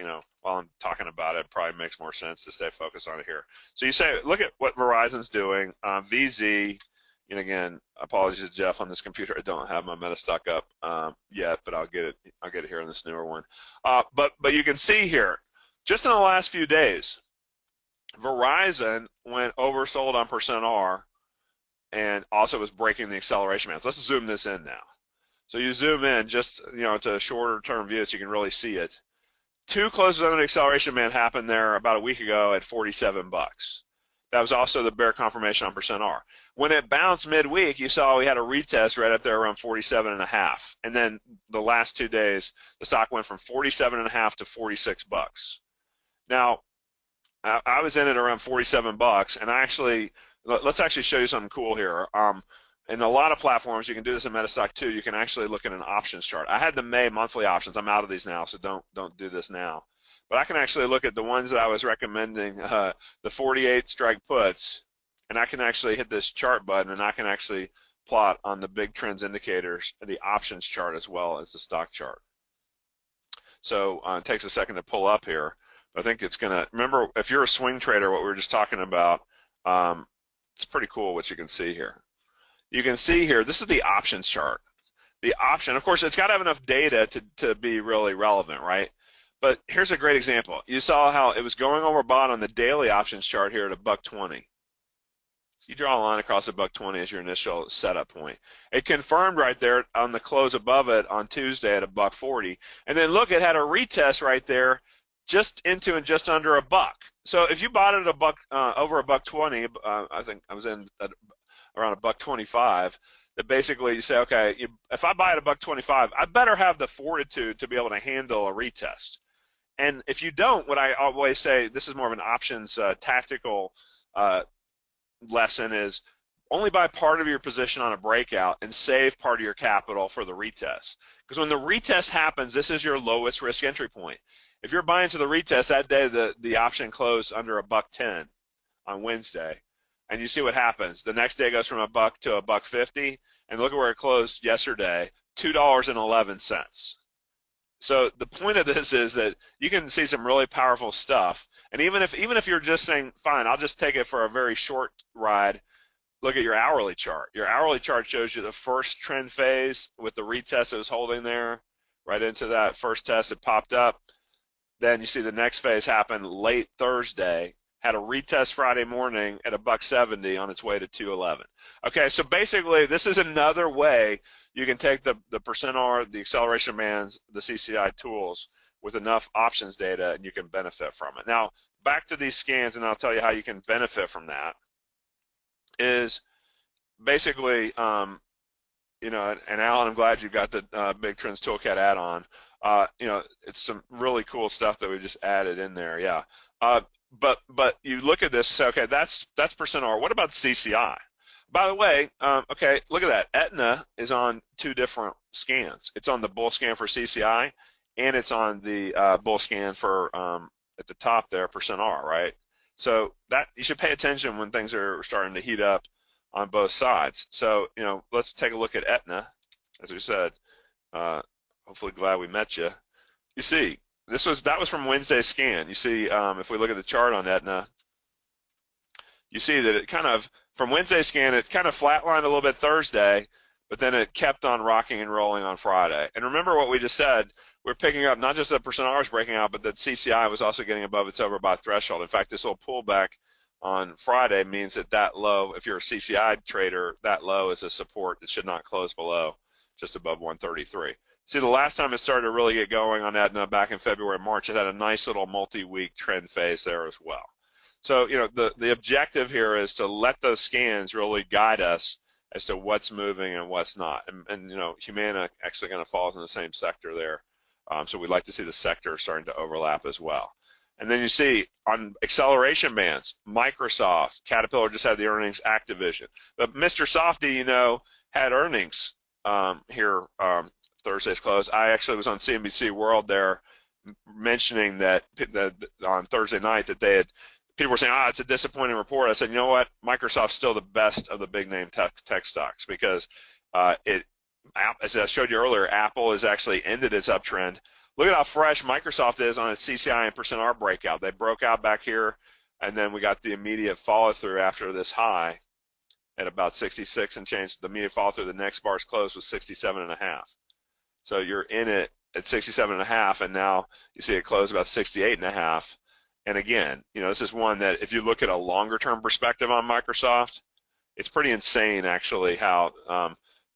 while I'm talking about it, it probably makes more sense to stay focused on it here. So you say, look at what Verizon's doing. VZ, and again, apologies to Jeff on this computer. I don't have my Metastock up yet, but I'll get it here on this newer one. But you can see here, just in the last few days, Verizon went oversold on %R, and also was breaking the acceleration bands. Let's zoom this in now. So you zoom in just to a shorter term view so you can really see it. 2 closes under the acceleration band happened there about a week ago at 47 bucks. That was also the bear confirmation on %R. When it bounced midweek, you saw we had a retest right up there around 47.5, and then the last 2 days the stock went from 47.5 to 46 bucks. Now I was in it around 47 bucks, and let's actually show you something cool here. In a lot of platforms, you can do this in Metastock too. You can actually look at an options chart. I had the May monthly options. I'm out of these now, so don't do this now. But I can actually look at the ones that I was recommending, the 48 strike puts, and I can actually hit this chart button, and I can actually plot on the big trends indicators, the options chart as well as the stock chart. So it takes a second to pull up here. But I think it's going to, remember, if you're a swing trader, what we were just talking about, it's pretty cool what you can see here. You can see here, this is the options chart. The option, of course, it's got to have enough data to be really relevant, right? But here's a great example. You saw how it was going overbought on the daily options chart here at $1.20. So you draw a line across $1.20 as your initial setup point. It confirmed right there on the close above it on Tuesday at $1.40. And then look, it had a retest right there just into and just under $1. So if you bought it at over $1.20, I think I was in at around $1.25. that basically you say, okay, if I buy at $1.25, I better have the fortitude to be able to handle a retest. And if you don't, what I always say, this is more of an options tactical lesson, is only buy part of your position on a breakout and save part of your capital for the retest. Because when the retest happens, this is your lowest risk entry point. If you're buying to the retest that day, the option closed under $1.10 on Wednesday, and you see what happens. The next day it goes from $1 to $1.50, and look at where it closed yesterday, $2.11. So the point of this is that you can see some really powerful stuff. And even if you're just saying, fine, I'll just take it for a very short ride, look at your hourly chart. Your hourly chart shows you the first trend phase with the retest it was holding there, right into that first test it popped up. Then you see the next phase happen late Thursday, had a retest Friday morning at $1.70 on its way to 211. Okay, so basically this is another way you can take the percent R, the acceleration bands, the CCI tools with enough options data, and you can benefit from it. Now, back to these scans, and I'll tell you how you can benefit from that, is basically, you know, and Alan, I'm glad you got the BigTrends Toolkit add-on. You know, it's some really cool stuff that we just added in there, yeah. But you look at this and say, okay, that's percent R. What about CCI? By the way, okay, look at that. Aetna is on two different scans. It's on the bull scan for CCI, and it's on the bull scan for at the top there, percent R, right? So that you should pay attention when things are starting to heat up on both sides. So, you know, let's take a look at Aetna. As we said, hopefully glad we met you. You see, that was from Wednesday's scan. You see, if we look at the chart on Aetna, you see that it kind of, from Wednesday's scan, it kind of flatlined a little bit Thursday, but then it kept on rocking and rolling on Friday. And remember what we just said, we're picking up not just that percent R is breaking out, but that CCI was also getting above its overbought threshold. In fact, this little pullback on Friday means that low, if you're a CCI trader, that low is a support. It should not close below just above 133. See, the last time it started to really get going on Aetna back in February, March, it had a nice little multi-week trend phase there as well. So, you know, the objective here is to let those scans really guide us as to what's moving and what's not. And you know, Humana actually kind of falls in the same sector there. So we'd like to see the sector starting to overlap as well. And then you see on acceleration bands, Microsoft, Caterpillar just had the earnings, Activision. But Mr. Softy, you know, had earnings here Thursday's close. I actually was on CNBC World there mentioning that on Thursday night that they had, people were saying, it's a disappointing report. I said, you know what? Microsoft's still the best of the big name tech stocks because as I showed you earlier, Apple has actually ended its uptrend. Look at how fresh Microsoft is on its CCI and percent R breakout. They broke out back here, and then we got the immediate follow through after this high at about 66 and change. The immediate follow through, the next bar's close was 67.5. So you're in it at 67.5, and now you see it close about 68.5. And again, you know, this is one that if you look at a longer term perspective on Microsoft, it's pretty insane actually how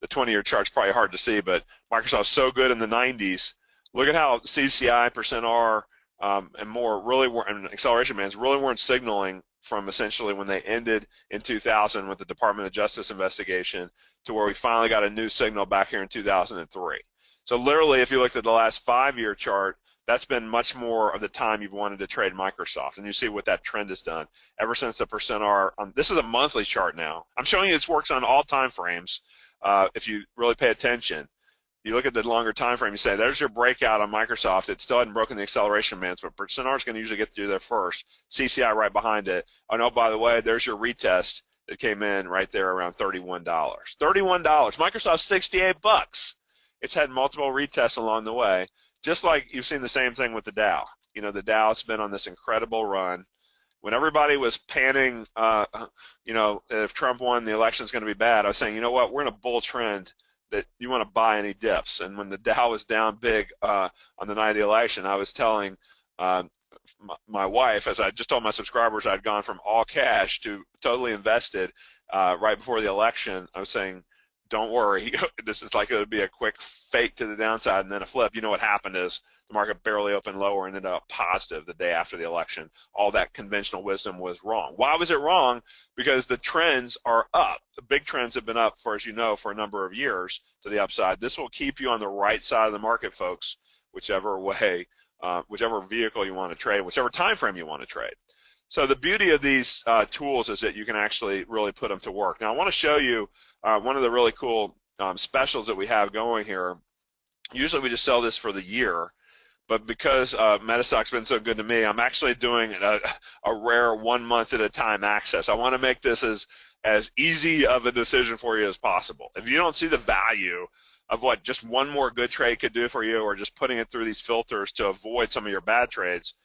the 20-year chart's probably hard to see, but Microsoft's so good in the 90s. Look at how CCI, percent R, and more really weren't, and acceleration bands really weren't signaling from essentially when they ended in 2000 with the Department of Justice investigation to where we finally got a new signal back here in 2003. So literally, if you looked at the last 5-year chart, that's been much more of the time you've wanted to trade Microsoft. And you see what that trend has done ever since the percent R. This is a monthly chart now. I'm showing you this works on all time frames. If you really pay attention, you look at the longer time frame, you say, there's your breakout on Microsoft. It still hadn't broken the acceleration bands, but percent R is going to usually get through there first. CCI right behind it. Oh, no, by the way, there's your retest that came in right there around $31. $31. Microsoft's $68. It's had multiple retests along the way. Just like you've seen the same thing with the Dow. You know, the Dow's been on this incredible run. When everybody was panning, you know, if Trump won, the election's going to be bad, I was saying, you know what, we're in a bull trend that you want to buy any dips. And when the Dow was down big on the night of the election, I was telling my wife, as I just told my subscribers, I'd gone from all cash to totally invested right before the election. I was saying, don't worry. This is like it would be a quick fake to the downside and then a flip. You know what happened is the market barely opened lower and ended up positive the day after the election. All that conventional wisdom was wrong. Why was it wrong? Because the trends are up. The big trends have been up for, as you know, for a number of years to the upside. This will keep you on the right side of the market, folks, whichever way, whichever vehicle you want to trade, whichever time frame you want to trade. So the beauty of these tools is that you can actually really put them to work. Now I want to show you one of the really cool specials that we have going here. Usually we just sell this for the year, but because Metastock's been so good to me, I'm actually doing a rare 1 month at a time access. I want to make this as easy of a decision for you as possible. If you don't see the value of what just one more good trade could do for you, or just putting it through these filters to avoid some of your bad trades,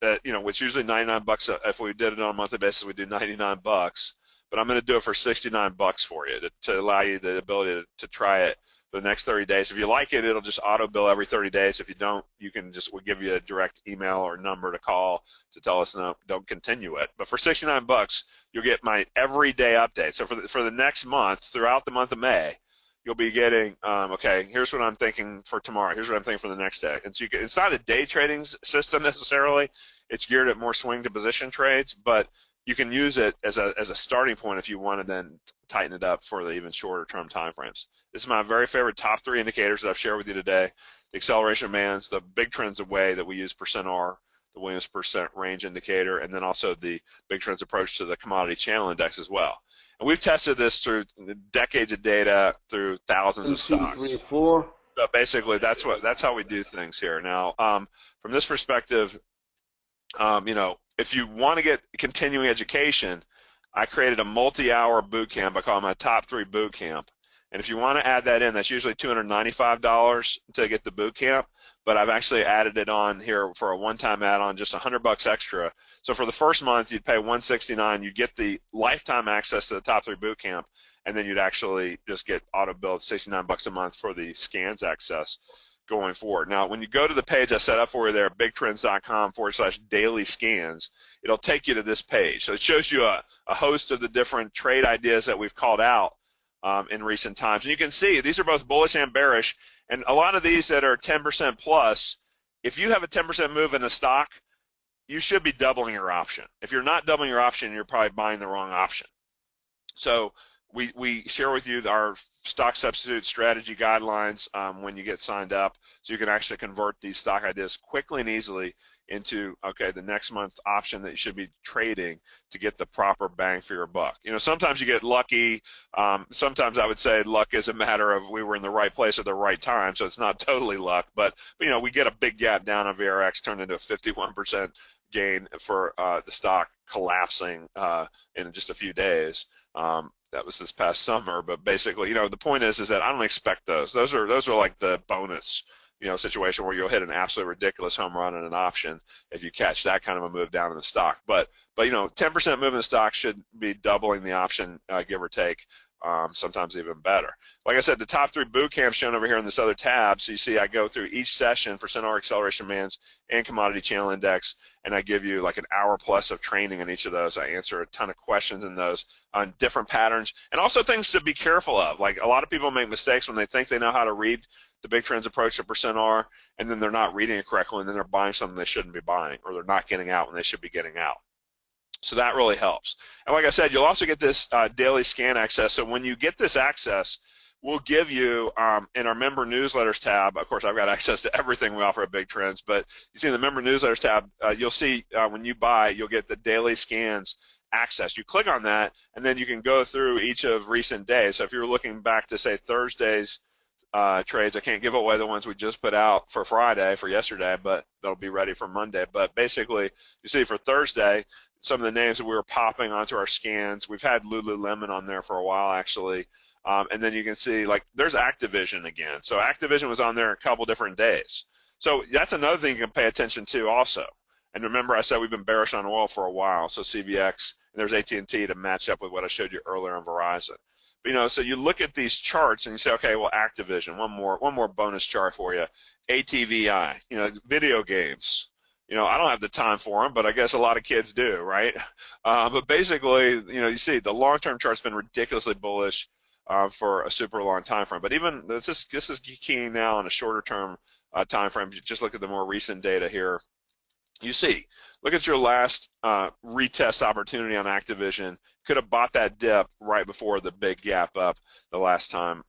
that, you know, which usually 99 bucks. If we did it on a monthly basis, we do 99 bucks. But I'm going to do it for 69 bucks for you to allow you the ability to try it for the next 30 days. If you like it, it'll just auto bill every 30 days. If you don't, you can just, we'll give you a direct email or number to call to tell us no, don't continue it. But for 69 bucks, you'll get my everyday update. So for the next month, throughout the month of May, you'll be getting, okay, here's what I'm thinking for tomorrow. Here's what I'm thinking for the next day. And so it's not a day trading system necessarily. It's geared at more swing to position trades, but you can use it as a starting point if you want to then tighten it up for the even shorter term time frames. This is my very favorite top 3 indicators that I've shared with you today. The acceleration bands, the big trends away that we use %R, the Williams percent range indicator, and then also the big trends approach to the commodity channel index as well. And we've tested this through decades of data, through thousands of stocks. 2, 3, 4. So basically, that's how we do things here. Now, from this perspective, you know, if you want to get continuing education, I created a multi-hour boot camp. I call it my top 3 boot camp. And if you want to add that in, that's usually $295 to get the boot camp. But I've actually added it on here for a one-time add-on, just $100 extra. So for the first month, you'd pay $169. You'd get the lifetime access to the top 3 boot camp, and then you'd actually just get auto-billed $69 a month for the scans access going forward. Now, when you go to the page I set up for you there, bigtrends.com/daily scans, it'll take you to this page. So it shows you a host of the different trade ideas that we've called out in recent times. And you can see these are both bullish and bearish. And a lot of these that are 10% plus, if you have a 10% move in a stock, you should be doubling your option. If you're not doubling your option, you're probably buying the wrong option. So we share with you our stock substitute strategy guidelines when you get signed up, so you can actually convert these stock ideas quickly and easily into, okay, the next month option that you should be trading to get the proper bang for your buck. You know, sometimes you get lucky. Sometimes I would say luck is a matter of we were in the right place at the right time, so it's not totally luck. But you know, we get a big gap down on VRX, turned into a 51% gain for the stock collapsing in just a few days. That was this past summer, but basically, you know, the point is that I don't expect those. Those are like the bonus, you know, situation where you'll hit an absolutely ridiculous home run in an option if you catch that kind of a move down in the stock. But you know, 10% move in the stock should be doubling the option, give or take. Sometimes even better. Like I said, the top 3 boot camps shown over here in this other tab. So you see I go through each session, %R acceleration bands and commodity channel index, and I give you like an hour plus of training in each of those. I answer a ton of questions in those on different patterns and also things to be careful of. Like a lot of people make mistakes when they think they know how to read the big trends approach to %R, and then they're not reading it correctly, and then they're buying something they shouldn't be buying, or they're not getting out when they should be getting out. So that really helps. And like I said, you'll also get this daily scan access. So when you get this access, we'll give you in our member newsletters tab. Of course, I've got access to everything we offer at Big Trends, but you see in the member newsletters tab, you'll see when you buy, you'll get the daily scans access. You click on that, and then you can go through each of recent days. So if you're looking back to, say, Thursday's trades, I can't give away the ones we just put out for Friday, for yesterday, but they'll be ready for Monday. But basically, you see for Thursday, some of the names that we were popping onto our scans. We've had Lululemon on there for a while, actually. And then you can see, like, there's Activision again. So Activision was on there a couple different days. So that's another thing you can pay attention to also. And remember, I said we've been bearish on oil for a while. So CVX, and there's AT&T to match up with what I showed you earlier on Verizon. But, you know, so you look at these charts and you say, okay, well, Activision, one more bonus chart for you. ATVI, you know, video games. You know, I don't have the time for them, but I guess a lot of kids do, right? But basically, you know, you see the long-term chart's been ridiculously bullish. for a super long time frame. But even this is keying now on a shorter term time frame. Just look at the more recent data here. You see, look at your last retest opportunity on Activision. Could have bought that dip right before the big gap up the last time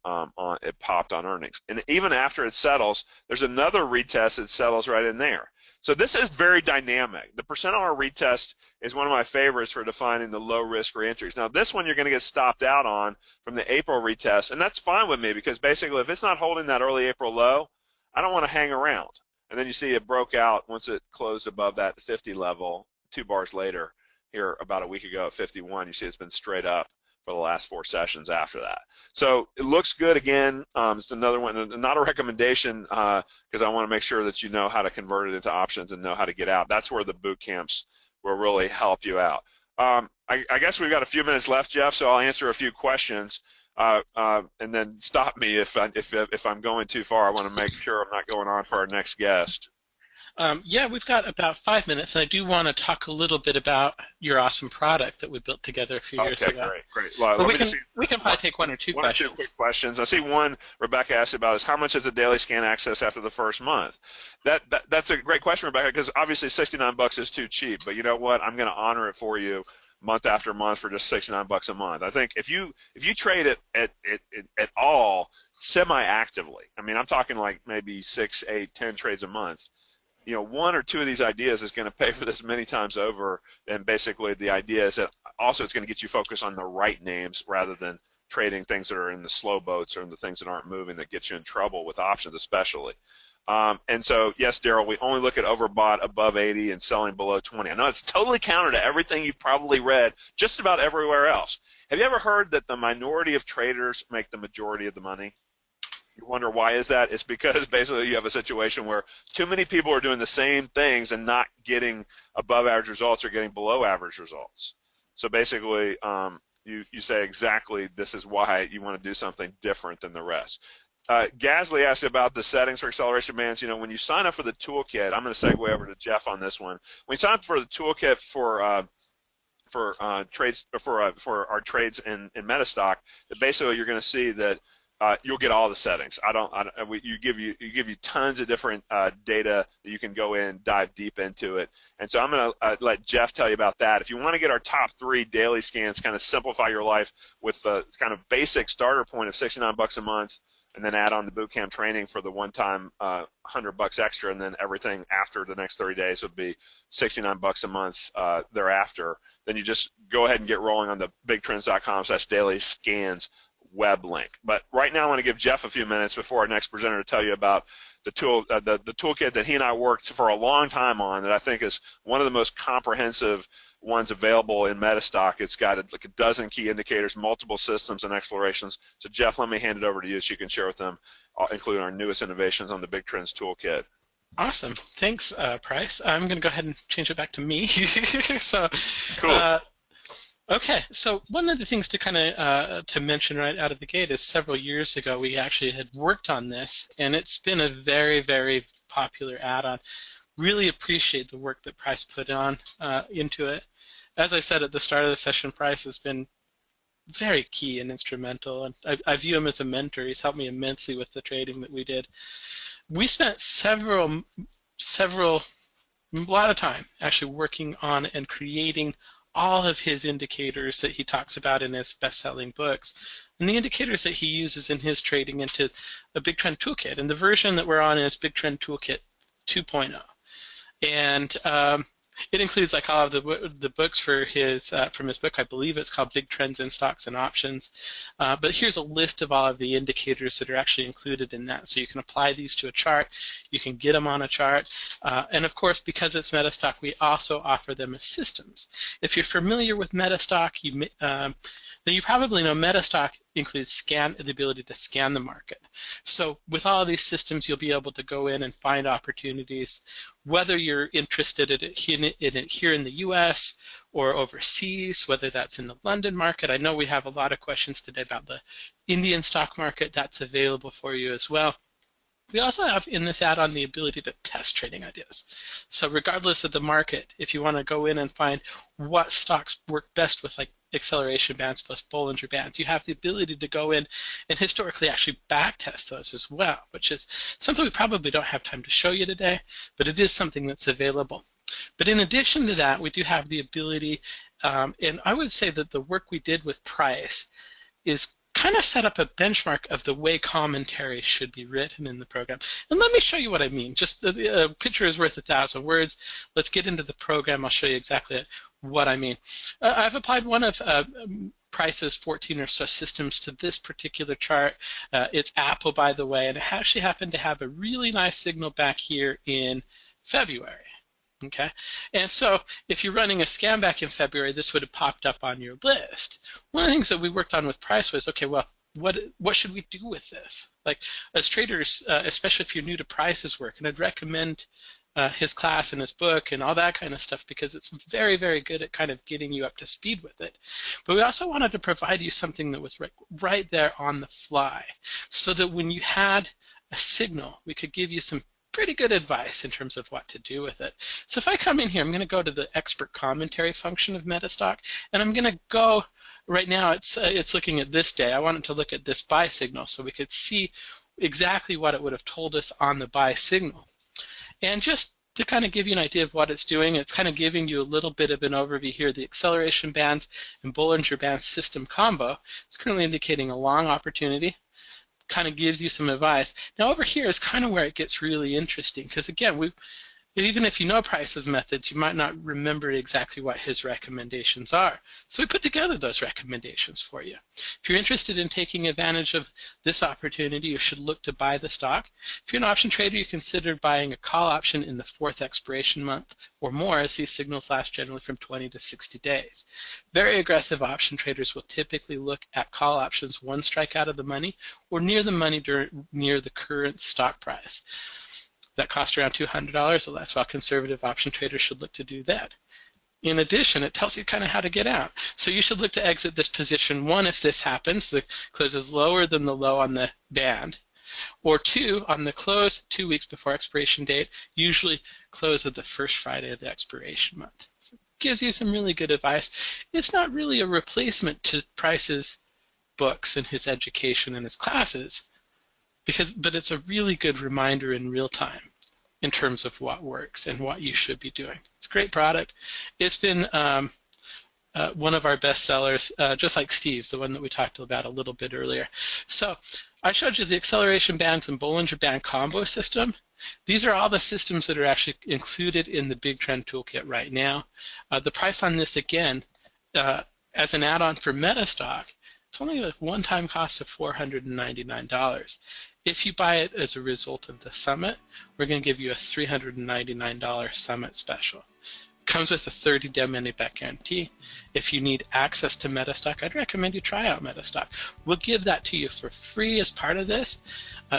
it popped on earnings. And even after it settles, there's another retest that settles right in there. So this is very dynamic. The percentile retest is one of my favorites for defining the low risk reentries. Now this one you're going to get stopped out on from the April retest, and that's fine with me because basically if it's not holding that early April low, I don't want to hang around. And then you see it broke out once it closed above that 50 level 2 bars later here about a week ago at 51. You see it's been straight up for the last 4 sessions after that. So it looks good again. It's another one, not a recommendation because I want to make sure that you know how to convert it into options and know how to get out. That's where the boot camps will really help you out. I guess we've got a few minutes left, Jeff, so I'll answer a few questions. And then stop me if I'm going too far. I want to make sure I'm not going on for our next guest. Yeah, we've got about 5 minutes, and I do want to talk a little bit about your awesome product that we built together a few years ago. Okay, great. Well, but we can probably take one or two questions. 1 or 2 quick questions. I see one Rebecca asked about is how much is the daily scan access after the first month? That's a great question, Rebecca, because obviously $69 is too cheap. But you know what? I'm going to honor it for you month after month for just $69 a month. I think if you trade it at all semi-actively, I mean I'm talking like maybe 6, 8, 10 trades a month, you know, 1 or 2 of these ideas is going to pay for this many times over. And basically the idea is that also it's going to get you focused on the right names rather than trading things that are in the slow boats or in the things that aren't moving that get you in trouble with options especially. And so, yes, Daryl, we only look at overbought above 80 and selling below 20. I know it's totally counter to everything you've probably read just about everywhere else. Have you ever heard that the minority of traders make the majority of the money? You wonder why is that? It's because basically you have a situation where too many people are doing the same things and not getting above average results or getting below average results. So basically you say exactly this is why you want to do something different than the rest. Gasly asked about the settings for acceleration bands. You know, when you sign up for the toolkit, I'm going to segue over to Jeff on this one. When you sign up for the toolkit for trades for our trades in Metastock, basically you're going to see that you'll get all the settings. You give you tons of different data that you can go in, dive deep into it. And so I'm going to let Jeff tell you about that. If you want to get our top 3 daily scans, kind of simplify your life with the kind of basic starter point of $69 a month, and then add on the bootcamp training for the one-time $100 extra, and then everything after the next 30 days would be $69 a month thereafter. Then you just go ahead and get rolling on the BigTrends.com/daily scans web link. But right now I want to give Jeff a few minutes before our next presenter to tell you about the toolkit that he and I worked for a long time on that I think is one of the most comprehensive ones available in Metastock. It's got like a dozen key indicators, multiple systems and explorations. So Jeff, let me hand it over to you so you can share with them, including our newest innovations on the BigTrends toolkit. Awesome. Thanks, Price. I'm going to go ahead and change it back to me. So, cool. Okay, so one of the things to kind of to mention right out of the gate is several years ago we actually had worked on this, and it's been a very, very popular add-on. Really appreciate the work that Price put on into it. As I said at the start of the session, Price has been very key and instrumental, and I view him as a mentor. He's helped me immensely with the trading that we did. We spent a lot of time actually working on and creating all of his indicators that he talks about in his best-selling books, and the indicators that he uses in his trading into a BigTrend Toolkit. And the version that we're on is BigTrend Toolkit 2.0. And it includes like all of the books for his from his book. I believe it's called Big Trends in Stocks and Options. But here's a list of all of the indicators that are actually included in that. So you can apply these to a chart. You can get them on a chart. And of course, because it's Metastock, we also offer them as systems. If you're familiar with Metastock, then you probably know Metastock includes the ability to scan the market. So with all of these systems, you'll be able to go in and find opportunities, whether you're interested in it here in the U.S. or overseas, whether that's in the London market. I know we have a lot of questions today about the Indian stock market. That's available for you as well. We also have in this add-on the ability to test trading ideas. So regardless of the market, if you want to go in and find what stocks work best with like acceleration bands plus Bollinger Bands. You have the ability to go in and historically actually backtest those as well, which is something we probably don't have time to show you today, but it is something that's available. But in addition to that, we do have the ability, and I would say that the work we did with price is kind of set up a benchmark of the way commentary should be written in the program. And let me show you what I mean. Just a picture is worth 1,000 words. Let's get into the program. I'll show you exactly what I mean. I've applied one of Price's 14 or so systems to this particular chart. It's Apple, by the way, and it actually happened to have a really nice signal back here in February. Okay, and so if you're running a scan back in February, this would have popped up on your list. One of the things that we worked on with Price was, okay, well, what should we do with this? Like, as traders, especially if you're new to Price's work, and I'd recommend his class and his book and all that kind of stuff, because it's very, very good at kind of getting you up to speed with it. But we also wanted to provide you something that was right there on the fly, so that when you had a signal, we could give you some pretty good advice in terms of what to do with it. So if I come in here, I'm going to go to the expert commentary function of Metastock, and I'm going to go, right now it's looking at this day. I want it to look at this buy signal so we could see exactly what it would have told us on the buy signal. And just to kind of give you an idea of what it's doing, it's kind of giving you a little bit of an overview here. The acceleration bands and Bollinger Bands system combo is currently indicating a long opportunity. Kind of gives you some advice. Now over here is kind of where it gets really interesting, because again, even if you know Price's methods, you might not remember exactly what his recommendations are. So we put together those recommendations for you. If you're interested in taking advantage of this opportunity, you should look to buy the stock. If you're an option trader, you consider buying a call option in the 4th expiration month or more, as these signals last generally from 20 to 60 days. Very aggressive option traders will typically look at call options one strike out of the money or near the money near the current stock price. That cost around $200, so that's why conservative option traders should look to do that. In addition, it tells you kind of how to get out. So you should look to exit this position 1 if this happens, the close is lower than the low on the band, or 2, on the close 2 weeks before expiration date, usually close of the first Friday of the expiration month. So it gives you some really good advice. It's not really a replacement to Price's books and his education and his classes, but it's a really good reminder in real time in terms of what works and what you should be doing. It's a great product. It's been one of our best sellers, just like Steve's, the one that we talked about a little bit earlier. So I showed you the acceleration bands and Bollinger Band combo system. These are all the systems that are actually included in the BigTrend Toolkit right now. The price on this, again, as an add-on for Metastock, it's only a one-time cost of $499. If you buy it as a result of the summit, we're going to give you a $399 summit special. Comes with a 30-day money-back guarantee. If you need access to Metastock, I'd recommend you try out Metastock. We'll give that to you for free as part of this.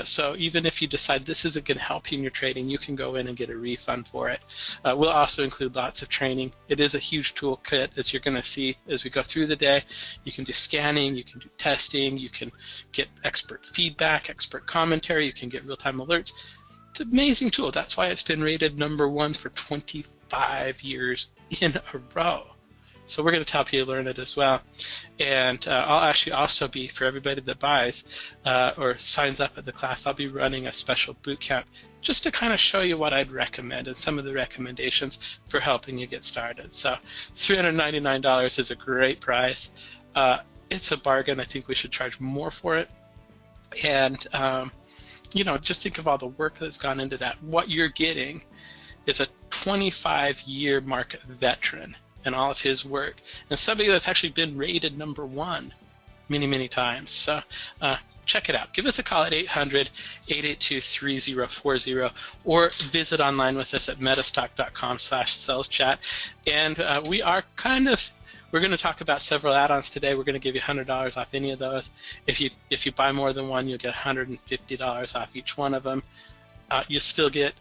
So even if you decide this isn't going to help you in your trading, you can go in and get a refund for it. We'll also include lots of training. It is a huge toolkit, as you're going to see as we go through the day. You can do scanning, you can do testing, you can get expert feedback, expert commentary, you can get real-time alerts. It's an amazing tool. That's why it's been rated #1 for 25 years in a row. So we're going to help you learn it as well. And I'll actually also be, for everybody that buys or signs up at the class, I'll be running a special boot camp just to kind of show you what I'd recommend and some of the recommendations for helping you get started. So $399 is a great price. It's a bargain. I think we should charge more for it. And, you know, just think of all the work that's gone into that. What you're getting is a 25-year market veteran and all of his work, and somebody that's actually been rated #1 many, many times. So check it out. Give us a call at 800-882-3040 or visit online with us at metastock.com/saleschat. And we're going to talk about several add-ons today. We're going to give you $100 off any of those. If you buy more than one, you'll get $150 off each one of them. You still get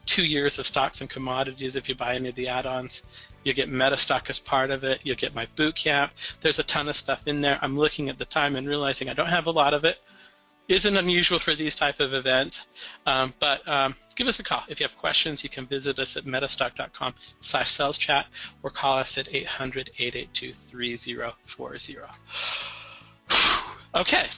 2 years of stocks and commodities if you buy any of the add-ons. You get Metastock as part of it. You'll get my boot camp. There's a ton of stuff in there. I'm looking at the time and realizing I don't have a lot of it, isn't unusual for these type of events, but give us a call. If you have questions, you can visit us at metastock.com/saleschat or call us at 800-882-3040. Okay.